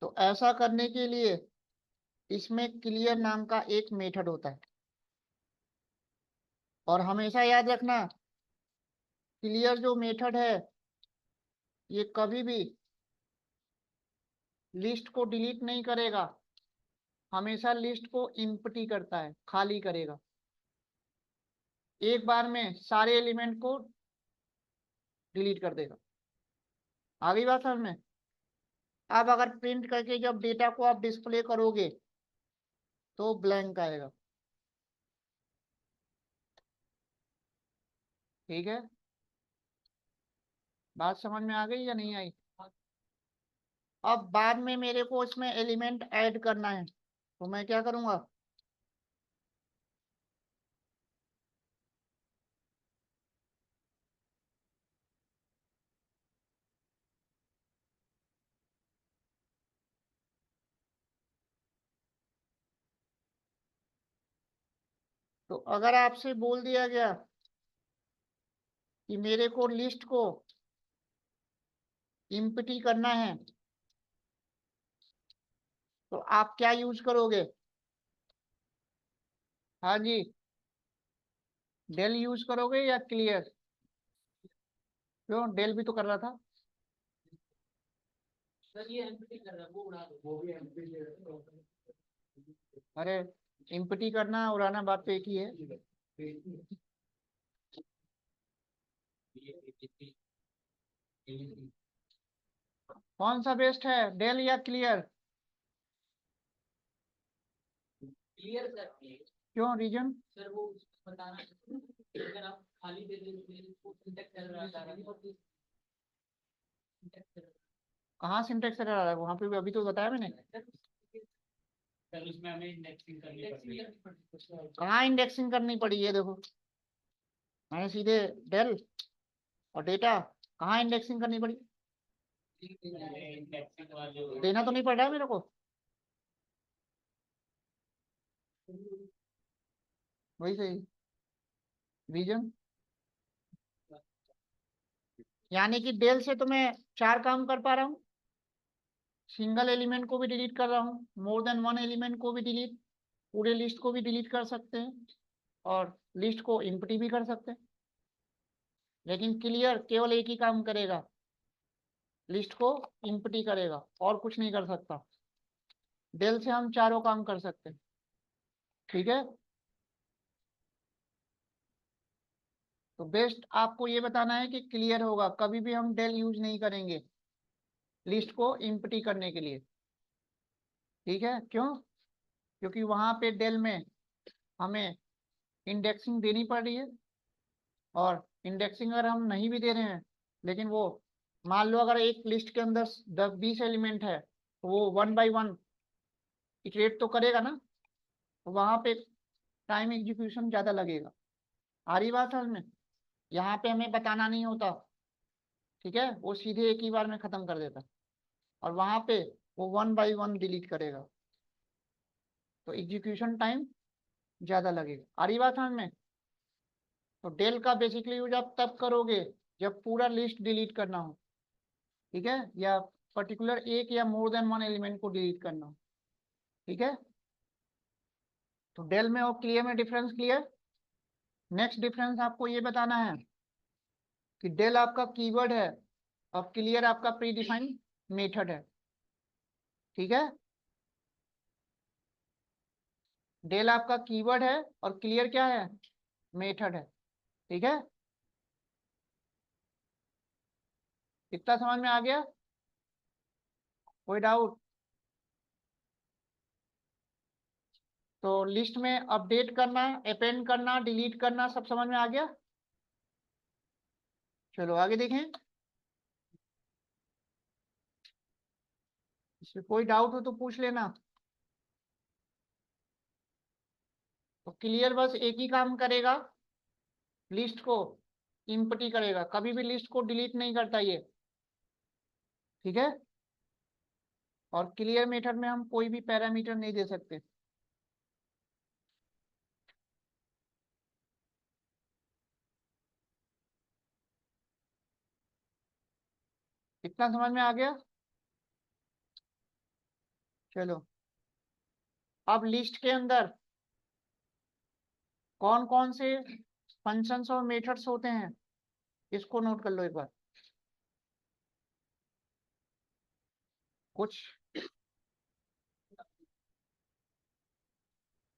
तो ऐसा करने के लिए इसमें क्लियर नाम का एक मेथड होता है, और हमेशा याद रखना, क्लियर जो मेथड है ये कभी भी लिस्ट को डिलीट नहीं करेगा, हमेशा लिस्ट को इम्प्टी करता है, खाली करेगा। एक बार में सारे एलिमेंट को डिलीट कर देगा। आगे बात समझ में? अब अगर प्रिंट करके जब डेटा को आप डिस्प्ले करोगे तो ब्लैंक आएगा। ठीक है? बात समझ में आ गई या नहीं आई? अब बाद में मेरे को इसमें एलिमेंट ऐड करना है, तो मैं क्या करूंगा? तो अगर आपसे बोल दिया गया कि मेरे को लिस्ट को इम्पटी करना है, तो आप क्या यूज करोगे? हाँ जी, डेल यूज करोगे या क्लियर? क्यों, डेल भी तो कर रहा था। सर ये एम्प्टी कर रहा है, वो उड़ा दो, वो भी एम्प्टी कर रहा है। अरे इम्पटी करना उड़ाना बात तो एक ही है। कौन सा बेस्ट है, डेल या क्लियर? क्लियर सर, क्यों, रीजन? सर वो बताना, अगर आप खाली दे देंगे तो सिंटेक्स एरर आ रहा है और सिंटेक्स एरर। कहाँ सिंटेक्स एरर आ रहा है वहां पे भी? अभी तो बताया मैंने। सर उसमें हमें इंडेक्सिंग करनी पड़ती है। कहाँ इंडेक्सिंग करनी पड़ी है, देखो मैंने सीधे डेल और डेटा, कहाँ इंडेक्सिंग करनी पड़ी? इंडेक्सिंग वाले देना तो नहीं पड़ रहा है मेरे को। वही सही रीजन। यानी कि डेल से तो मैं चार काम कर पा रहा हूँ, सिंगल एलिमेंट को भी डिलीट कर रहा हूँ, मोर देन वन एलिमेंट को भी डिलीट, पूरे लिस्ट को भी डिलीट कर सकते हैं, और लिस्ट को इम्पटी भी कर सकते हैं। लेकिन क्लियर केवल एक ही काम करेगा, लिस्ट को इम्पटी करेगा और कुछ नहीं कर सकता। डेल से हम चारों काम कर सकते हैं। ठीक है, तो बेस्ट आपको ये बताना है कि क्लियर होगा, कभी भी हम डेल यूज नहीं करेंगे लिस्ट को इम्पटी करने के लिए। ठीक है, क्यों? क्योंकि वहां पे डेल में हमें इंडेक्सिंग देनी पड़ रही है, और इंडेक्सिंग अगर हम नहीं भी दे रहे हैं, लेकिन वो मान लो अगर एक लिस्ट के अंदर 10-20 एलिमेंट है, तो वो वन बाई वन इटरेट तो करेगा ना, तो वहां पे टाइम एग्जीक्यूशन ज्यादा लगेगा। आ रही बात समझ में? यहाँ पे हमें बताना नहीं होता, ठीक है, वो सीधे एक ही बार में खत्म कर देता, और वहां पे वो वन बाई वन डिलीट करेगा, तो एग्जीक्यूशन टाइम ज्यादा लगेगा। आ रही बात समझ में? तो डेल का बेसिकली यूज आप तब करोगे जब पूरा लिस्ट डिलीट करना हो, ठीक है, या पर्टिकुलर एक या मोर देन वन एलिमेंट को डिलीट करना हो। ठीक है, तो डेल में और क्लियर में डिफरेंस क्लियर। नेक्स्ट डिफरेंस आपको ये बताना है कि डेल आपका कीवर्ड है और क्लियर आपका प्री डिफाइंड मेथड है। ठीक है, डेल आपका कीवर्ड है और क्लियर क्या है, मेथड है। ठीक है, इतना समझ में आ गया? कोई डाउट? तो लिस्ट में अपडेट करना, अपेंड करना, डिलीट करना सब समझ में आ गया? चलो आगे देखें, इसमें कोई डाउट हो तो पूछ लेना। तो क्लियर बस एक ही काम करेगा, लिस्ट को इम्पटी करेगा, कभी भी लिस्ट को डिलीट नहीं करता ये। ठीक है, और क्लियर मेथड में हम कोई भी पैरामीटर नहीं दे सकते। इतना समझ में आ गया? चलो, अब लिस्ट के अंदर कौन कौन से फंक्शंस और मेथड्स होते हैं, इसको नोट कर लो एक बार। कुछ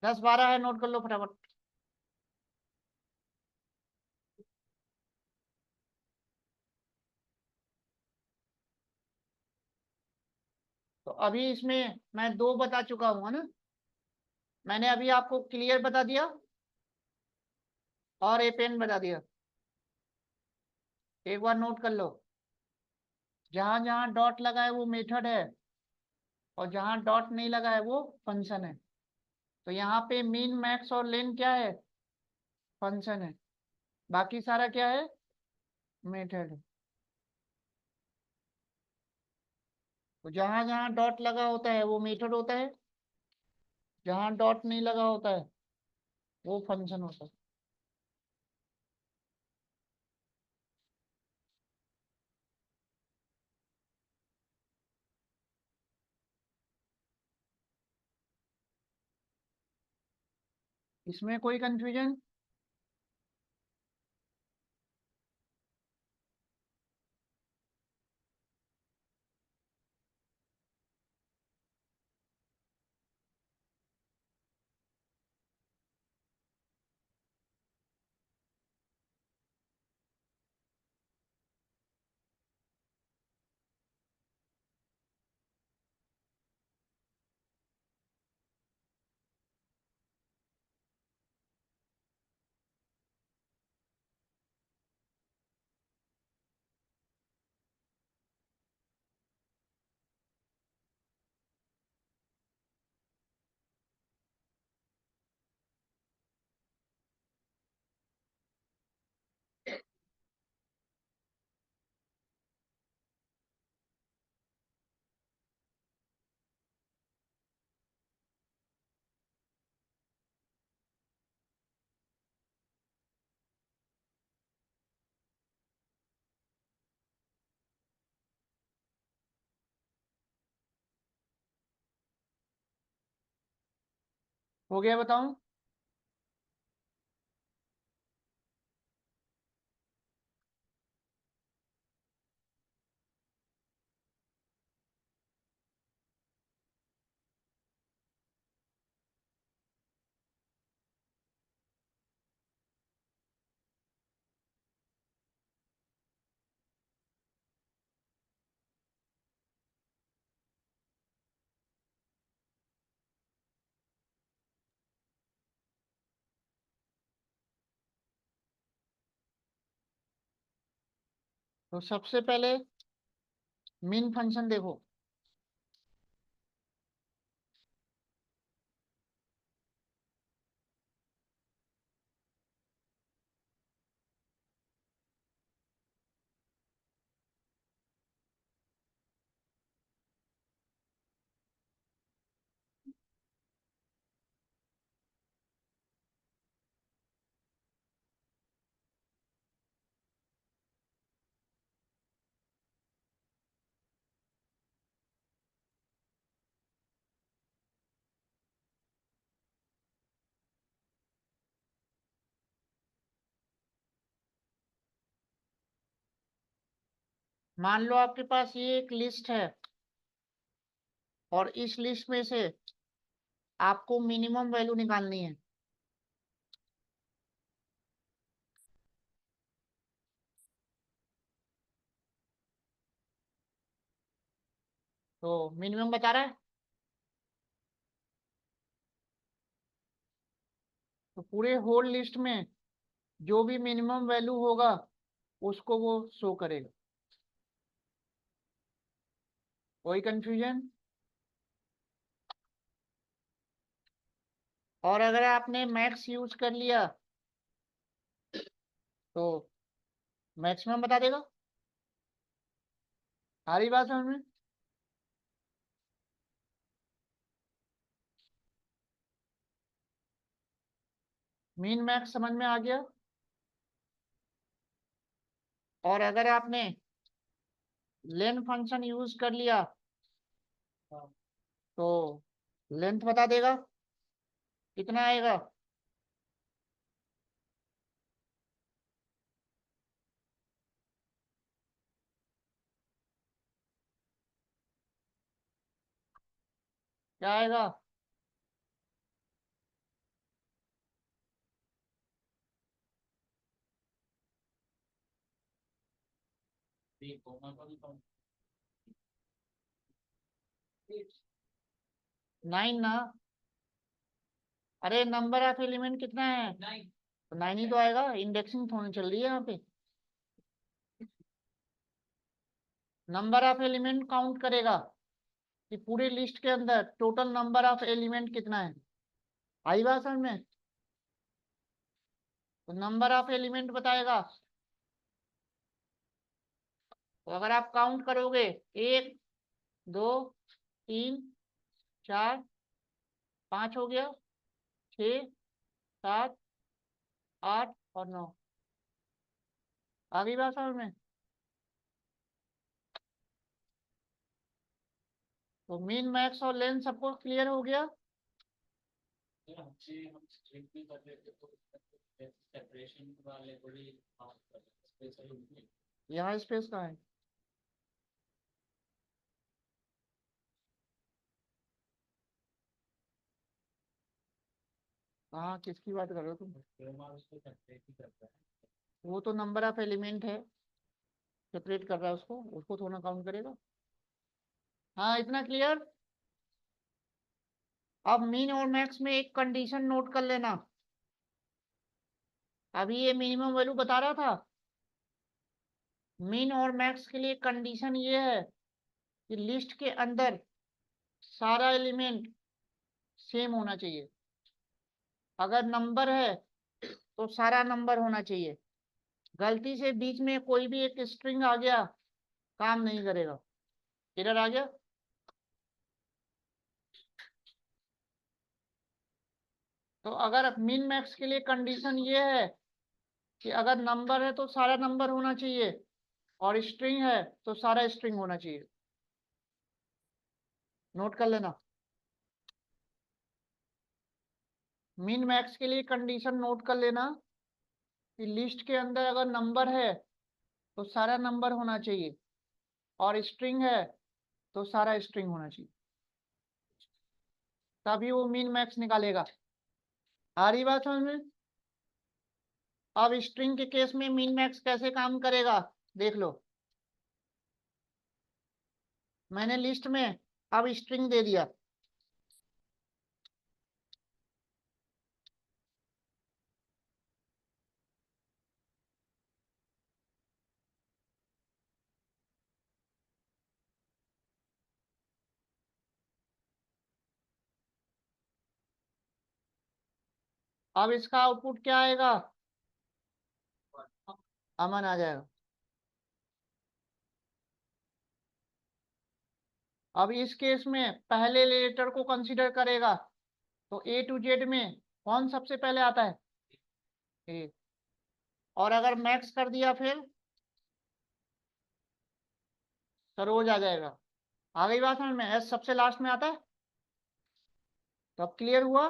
10-12 है, नोट कर लो फटाफट। तो अभी इसमें मैं दो बता चुका हूँ, है ना? मैंने अभी आपको क्लियर बता दिया और अपेंड बता दिया। एक बार नोट कर लो, जहां जहां डॉट लगा है वो मेथड है, और जहां डॉट नहीं लगा है वो फंक्शन है। तो यहाँ पे मीन मैक्स और लेन क्या है, फंक्शन है, बाकी सारा क्या है, मेथड है। तो जहां जहां डॉट लगा होता है वो मेथड होता है, जहां डॉट नहीं लगा होता है वो फंक्शन होता है। इसमें कोई कंफ्यूजन? हो गया, बताऊं? तो सबसे पहले मीन फंक्शन देखो। मान लो आपके पास ये एक लिस्ट है और इस लिस्ट में से आपको मिनिमम वैल्यू निकालनी है। तो मिनिमम बता रहा है, तो पूरे होल लिस्ट में जो भी मिनिमम वैल्यू होगा उसको वो शो करेगा। कोई कंफ्यूजन? और अगर आपने मैक्स यूज कर लिया तो मैक्सिमम बता देगा। आ रही बात समझ में? मीन मैक्स समझ में आ गया। और अगर आपने लेन फंक्शन यूज कर लिया हाँ, तो लेंथ बता देगा कितना आएगा। क्या आएगा? देखो मैं कभी कम 9 ना। अरे नंबर ऑफ एलिमेंट कितना है? नहीं। तो 9 ही तो आएगा, इंडेक्सिंग थोड़ी चल रही है यहाँ पे। नंबर ऑफ एलिमेंट काउंट करेगा कि पूरे लिस्ट के अंदर टोटल नंबर ऑफ एलिमेंट कितना है। आई बात समझ में? तो नंबर ऑफ एलिमेंट बताएगा। तो अगर आप काउंट करोगे, 1 2 3 4 5 हो गया, 6 7, 8 और 9। आ गई बात समझ में? तो मीन मैक्स और लेंथ सबको क्लियर हो गया। हमसे हम स्ट्रिंग भी कर लेते तो सेपरेशन वाले बड़ी स्पेशल यहाँ स्पेस कहाँ है? हाँ, किसकी बात कर रहे हो तुम? उसको सेपरेट ही करता है। वो तो नंबर ऑफ एलिमेंट है, सेपरेट कर रहा है उसको, उसको थोड़ा काउंट करेगा। हाँ, इतना क्लियर। अब मीन और मैक्स में एक कंडीशन नोट कर लेना। अभी ये मिनिमम वैल्यू बता रहा था। मीन और मैक्स के लिए कंडीशन ये है कि लिस्ट के अंदर सारा एलिमेंट सेम होना चाहिए। अगर नंबर है तो सारा नंबर होना चाहिए। गलती से बीच में कोई भी एक स्ट्रिंग आ गया, काम नहीं करेगा। एरर आ गया। तो अगर मिन मैक्स के लिए कंडीशन ये है कि अगर नंबर है तो सारा नंबर होना चाहिए, और स्ट्रिंग है तो सारा स्ट्रिंग होना चाहिए। नोट कर लेना। मिन मैक्स के लिए कंडीशन नोट कर लेना कि लिस्ट के अंदर अगर नंबर है तो सारा नंबर होना चाहिए, और स्ट्रिंग है तो सारा स्ट्रिंग होना चाहिए, तभी वो मिन मैक्स निकालेगा। आ रही बात समझ में? अब स्ट्रिंग के केस में मिन मैक्स कैसे काम करेगा देख लो। मैंने लिस्ट में अब स्ट्रिंग दे दिया। अब इसका आउटपुट क्या आएगा? अमन आ जाएगा। अब इस केस में पहले लेटर को कंसीडर करेगा, तो ए टू जेड में कौन सबसे पहले आता है? ए। और अगर मैक्स कर दिया फिर सरोज आ जाएगा। आ गई बात समझ में? एस सबसे लास्ट में आता है। तो अब क्लियर हुआ।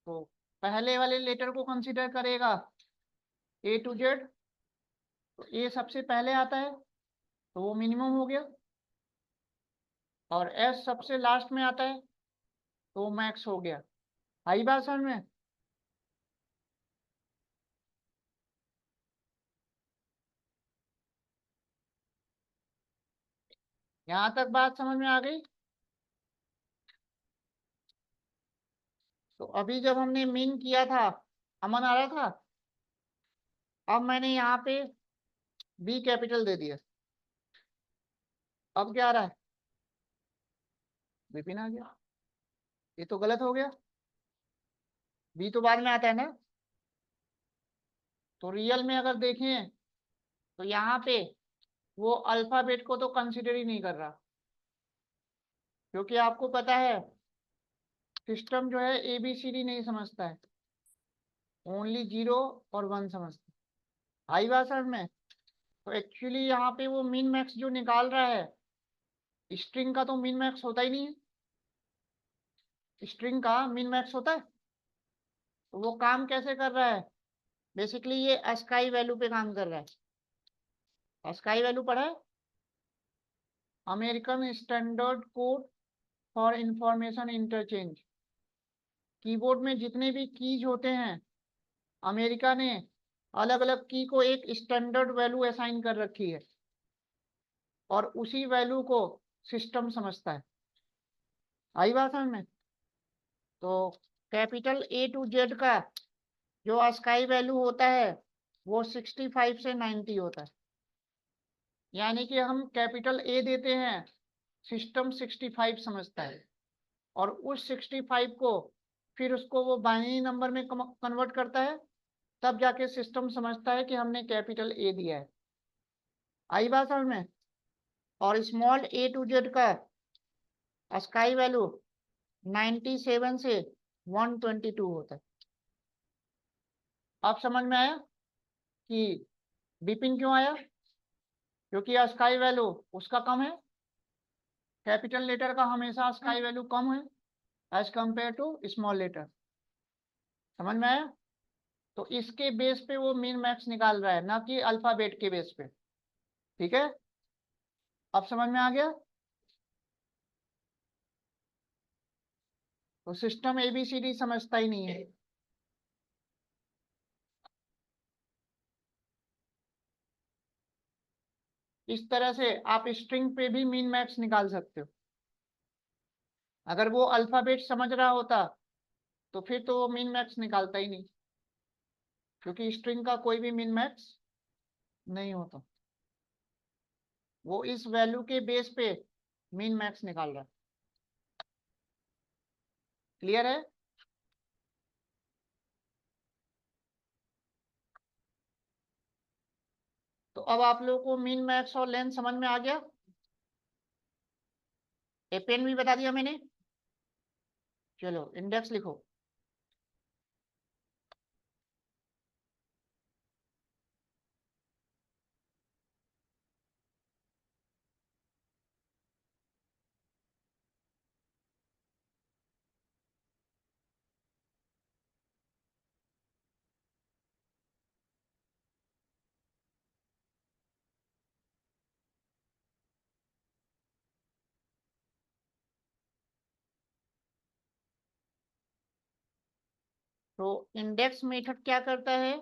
तो पहले वाले लेटर को कंसीडर करेगा ए टू जेड, तो ए सबसे पहले आता है तो वो मिनिमम हो गया, और एस सबसे लास्ट में आता है तो वो मैक्स हो गया। आई बात समझ में? यहां तक बात समझ में आ गई? तो अभी जब हमने मीन किया था, अमन आ रहा था। अब मैंने यहाँ पे बी कैपिटल दे दिया। अब क्या आ रहा है? विपिन आ गया। ये तो गलत हो गया, बी तो बाद में आता है ना। तो रियल में अगर देखें तो यहाँ पे वो अल्फाबेट को तो कंसिडर ही नहीं कर रहा, क्योंकि आपको पता है सिस्टम जो है ABCD नहीं समझता है, ओनली 0 और 1 समझता है। आई बात समझ में? तो एक्चुअली यहाँ पे वो मिन मैक्स जो निकाल रहा है, स्ट्रिंग का तो मिन मैक्स होता ही नहीं है। स्ट्रिंग का मिन मैक्स होता है? तो वो काम कैसे कर रहा है? बेसिकली ये अस्काई वैल्यू पे काम कर रहा है। अस्काई वैल्यू पढ़ा है? American standard code for information interchange. Keyboard में जितने भी कीज होते हैं, अमेरिका ने अलग अलग की को एक स्टैंडर्ड वैल्यू असाइन कर रखी है, और उसी वैल्यू को सिस्टम समझता है। आई बात समझ में? तो कैपिटल A to Z का जो अस्काई वैल्यू होता है वो 65 से 90 होता है। यानी कि हम कैपिटल A देते हैं, सिस्टम 65 समझता है, और उस 65 को फिर उसको वो बाइनरी नंबर में कन्वर्ट करता है, तब जाके सिस्टम समझता है कि हमने कैपिटल A दिया है। आई बात समझ में? और स्मॉल A to Z का स्काई वैल्यू 97 से 122 होता है। अब समझ में आया कि बीपिंग क्यों आया? क्योंकि स्काई वैल्यू उसका कम है, कैपिटल लेटर का हमेशा स्काई वैल्यू कम है as compare to small letter. समझ में आया? तो इसके बेस पे वो मिन मैक्स निकाल रहा है, ना कि अल्फाबेट के बेस पे। ठीक है, अब समझ में आ गया? तो सिस्टम एबीसीडी समझता ही नहीं है। इस तरह से आप स्ट्रिंग पे भी मिन मैक्स निकाल सकते हो। अगर वो अल्फाबेट समझ रहा होता तो फिर तो वो मिन मैक्स निकालता ही नहीं, क्योंकि स्ट्रिंग का कोई भी मिन मैक्स नहीं होता। वो इस वैल्यू के बेस पे मिन मैक्स निकाल रहा है। क्लियर है? तो अब आप लोगों को मिन मैक्स और लेंथ समझ में आ गया। एपेंड भी बता दिया मैंने। चलो इंडेक्स लिखो। तो इंडेक्स मेथड क्या करता है?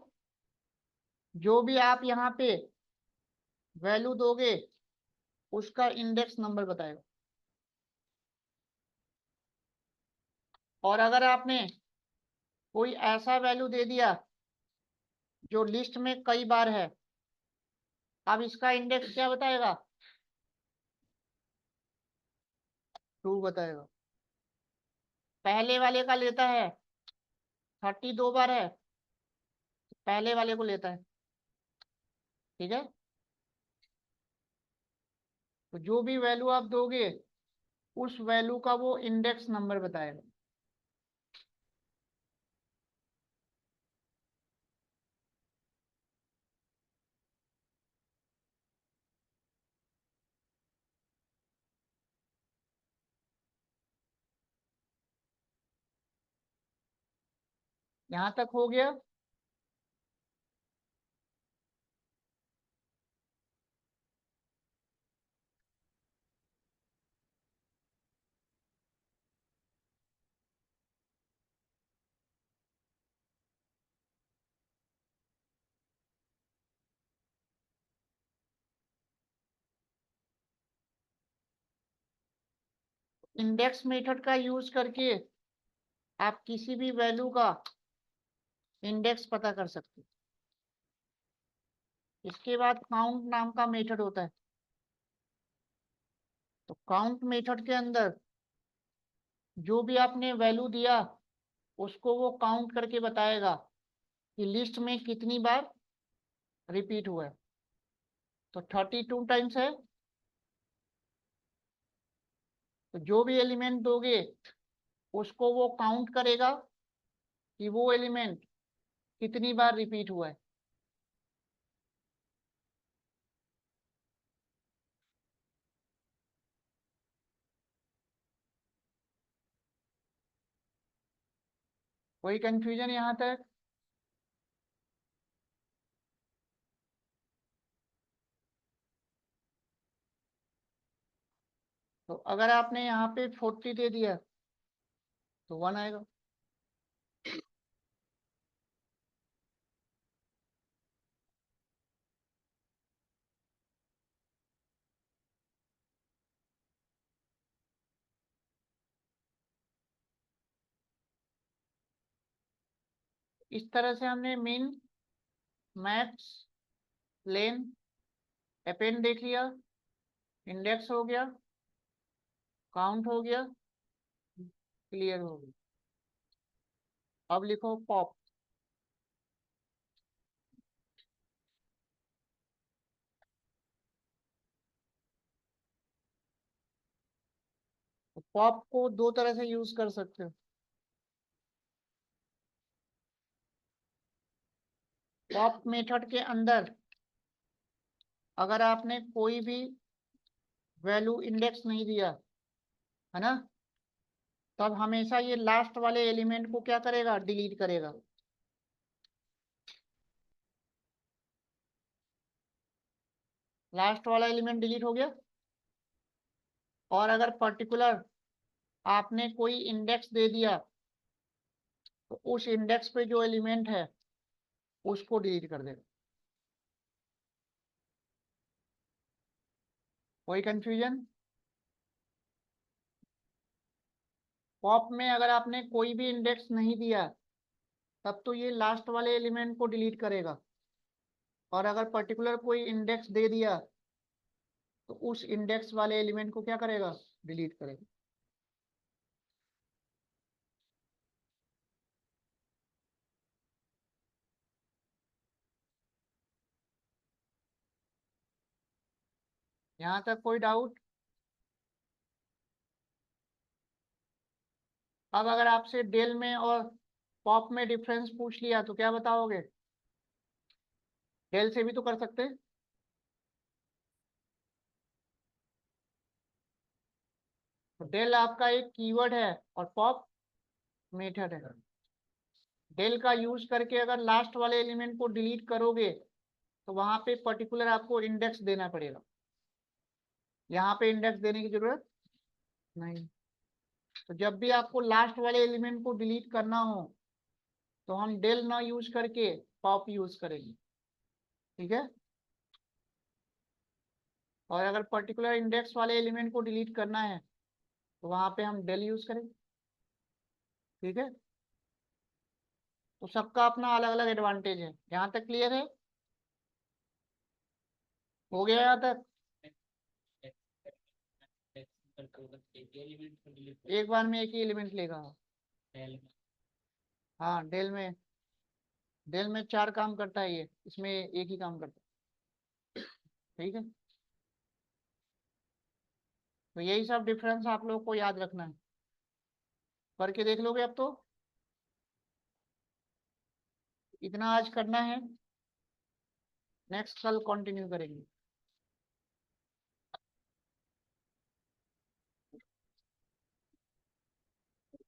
जो भी आप यहाँ पे वैल्यू दोगे उसका इंडेक्स नंबर बताएगा। और अगर आपने कोई ऐसा वैल्यू दे दिया जो लिस्ट में कई बार है, अब इसका इंडेक्स क्या बताएगा? 2 बताएगा। पहले वाले का लेता है 32 बार है, पहले वाले को लेता है। ठीक है, तो जो भी वैल्यू आप दोगे उस वैल्यू का वो इंडेक्स नंबर बताएगा। यहां तक हो गया? इंडेक्स मेथड का यूज करके आप किसी भी वैल्यू का इंडेक्स पता कर सकते हो। इसके बाद काउंट नाम का मेथड होता है। तो काउंट मेथड के अंदर जो भी आपने वैल्यू दिया उसको वो काउंट करके बताएगा कि लिस्ट में कितनी बार रिपीट हुआ है। तो 32 टाइम्स है, तो जो भी एलिमेंट दोगे उसको वो काउंट करेगा कि वो एलिमेंट कितनी बार रिपीट हुआ है। कोई कंफ्यूजन यहाँ तक? तो अगर आपने यहाँ पे 40 दे दिया तो 1 आएगा। इस तरह से हमने मिन, मैक्स, लेन, अपेंड देख लिया, इंडेक्स हो गया, काउंट हो गया, क्लियर हो गया। अब लिखो पॉप। पॉप को दो तरह से यूज कर सकते हो। पॉप मेथड के अंदर अगर आपने कोई भी वैल्यू इंडेक्स नहीं दिया है ना, तब हमेशा ये लास्ट वाले एलिमेंट को क्या करेगा, डिलीट करेगा। लास्ट वाला एलिमेंट डिलीट हो गया। और अगर पर्टिकुलर आपने कोई इंडेक्स दे दिया तो उस इंडेक्स पे जो एलिमेंट है उसको डिलीट कर देगा। कोई कंफ्यूजन? पॉप में अगर आपने कोई भी इंडेक्स नहीं दिया तब तो ये लास्ट वाले एलिमेंट को डिलीट करेगा, और अगर पर्टिकुलर कोई इंडेक्स दे दिया तो उस इंडेक्स वाले एलिमेंट को क्या करेगा, डिलीट करेगा। यहाँ तक कोई डाउट? अब अगर आपसे डेल में और पॉप में डिफरेंस पूछ लिया तो क्या बताओगे? डेल से भी तो कर सकते हैं। तो डेल आपका एक कीवर्ड है और पॉप मेथड है। डेल का यूज करके अगर लास्ट वाले एलिमेंट को डिलीट करोगे तो वहां पे पर्टिकुलर आपको इंडेक्स देना पड़ेगा। यहाँ पे इंडेक्स देने की जरूरत नहीं। तो जब भी आपको लास्ट वाले एलिमेंट को डिलीट करना हो तो हम डेल ना यूज करके पॉप यूज करेंगे, ठीक है। और अगर पर्टिकुलर इंडेक्स वाले एलिमेंट को डिलीट करना है तो वहां पे हम डेल यूज करेंगे, ठीक है। तो सबका अपना अलग अलग एडवांटेज है। यहाँ तक क्लियर है? हो गया यहाँ तक? एक बार में एक ही एलिमेंट लेगा। हाँ, डेल में 4 काम करता है, ये इसमें एक ही काम करता है, ठीक है। तो यही सब डिफरेंस आप लोग को याद रखना है। करके देख लोगे अब तो? इतना आज करना है, नेक्स्ट कल कंटिन्यू करेंगे।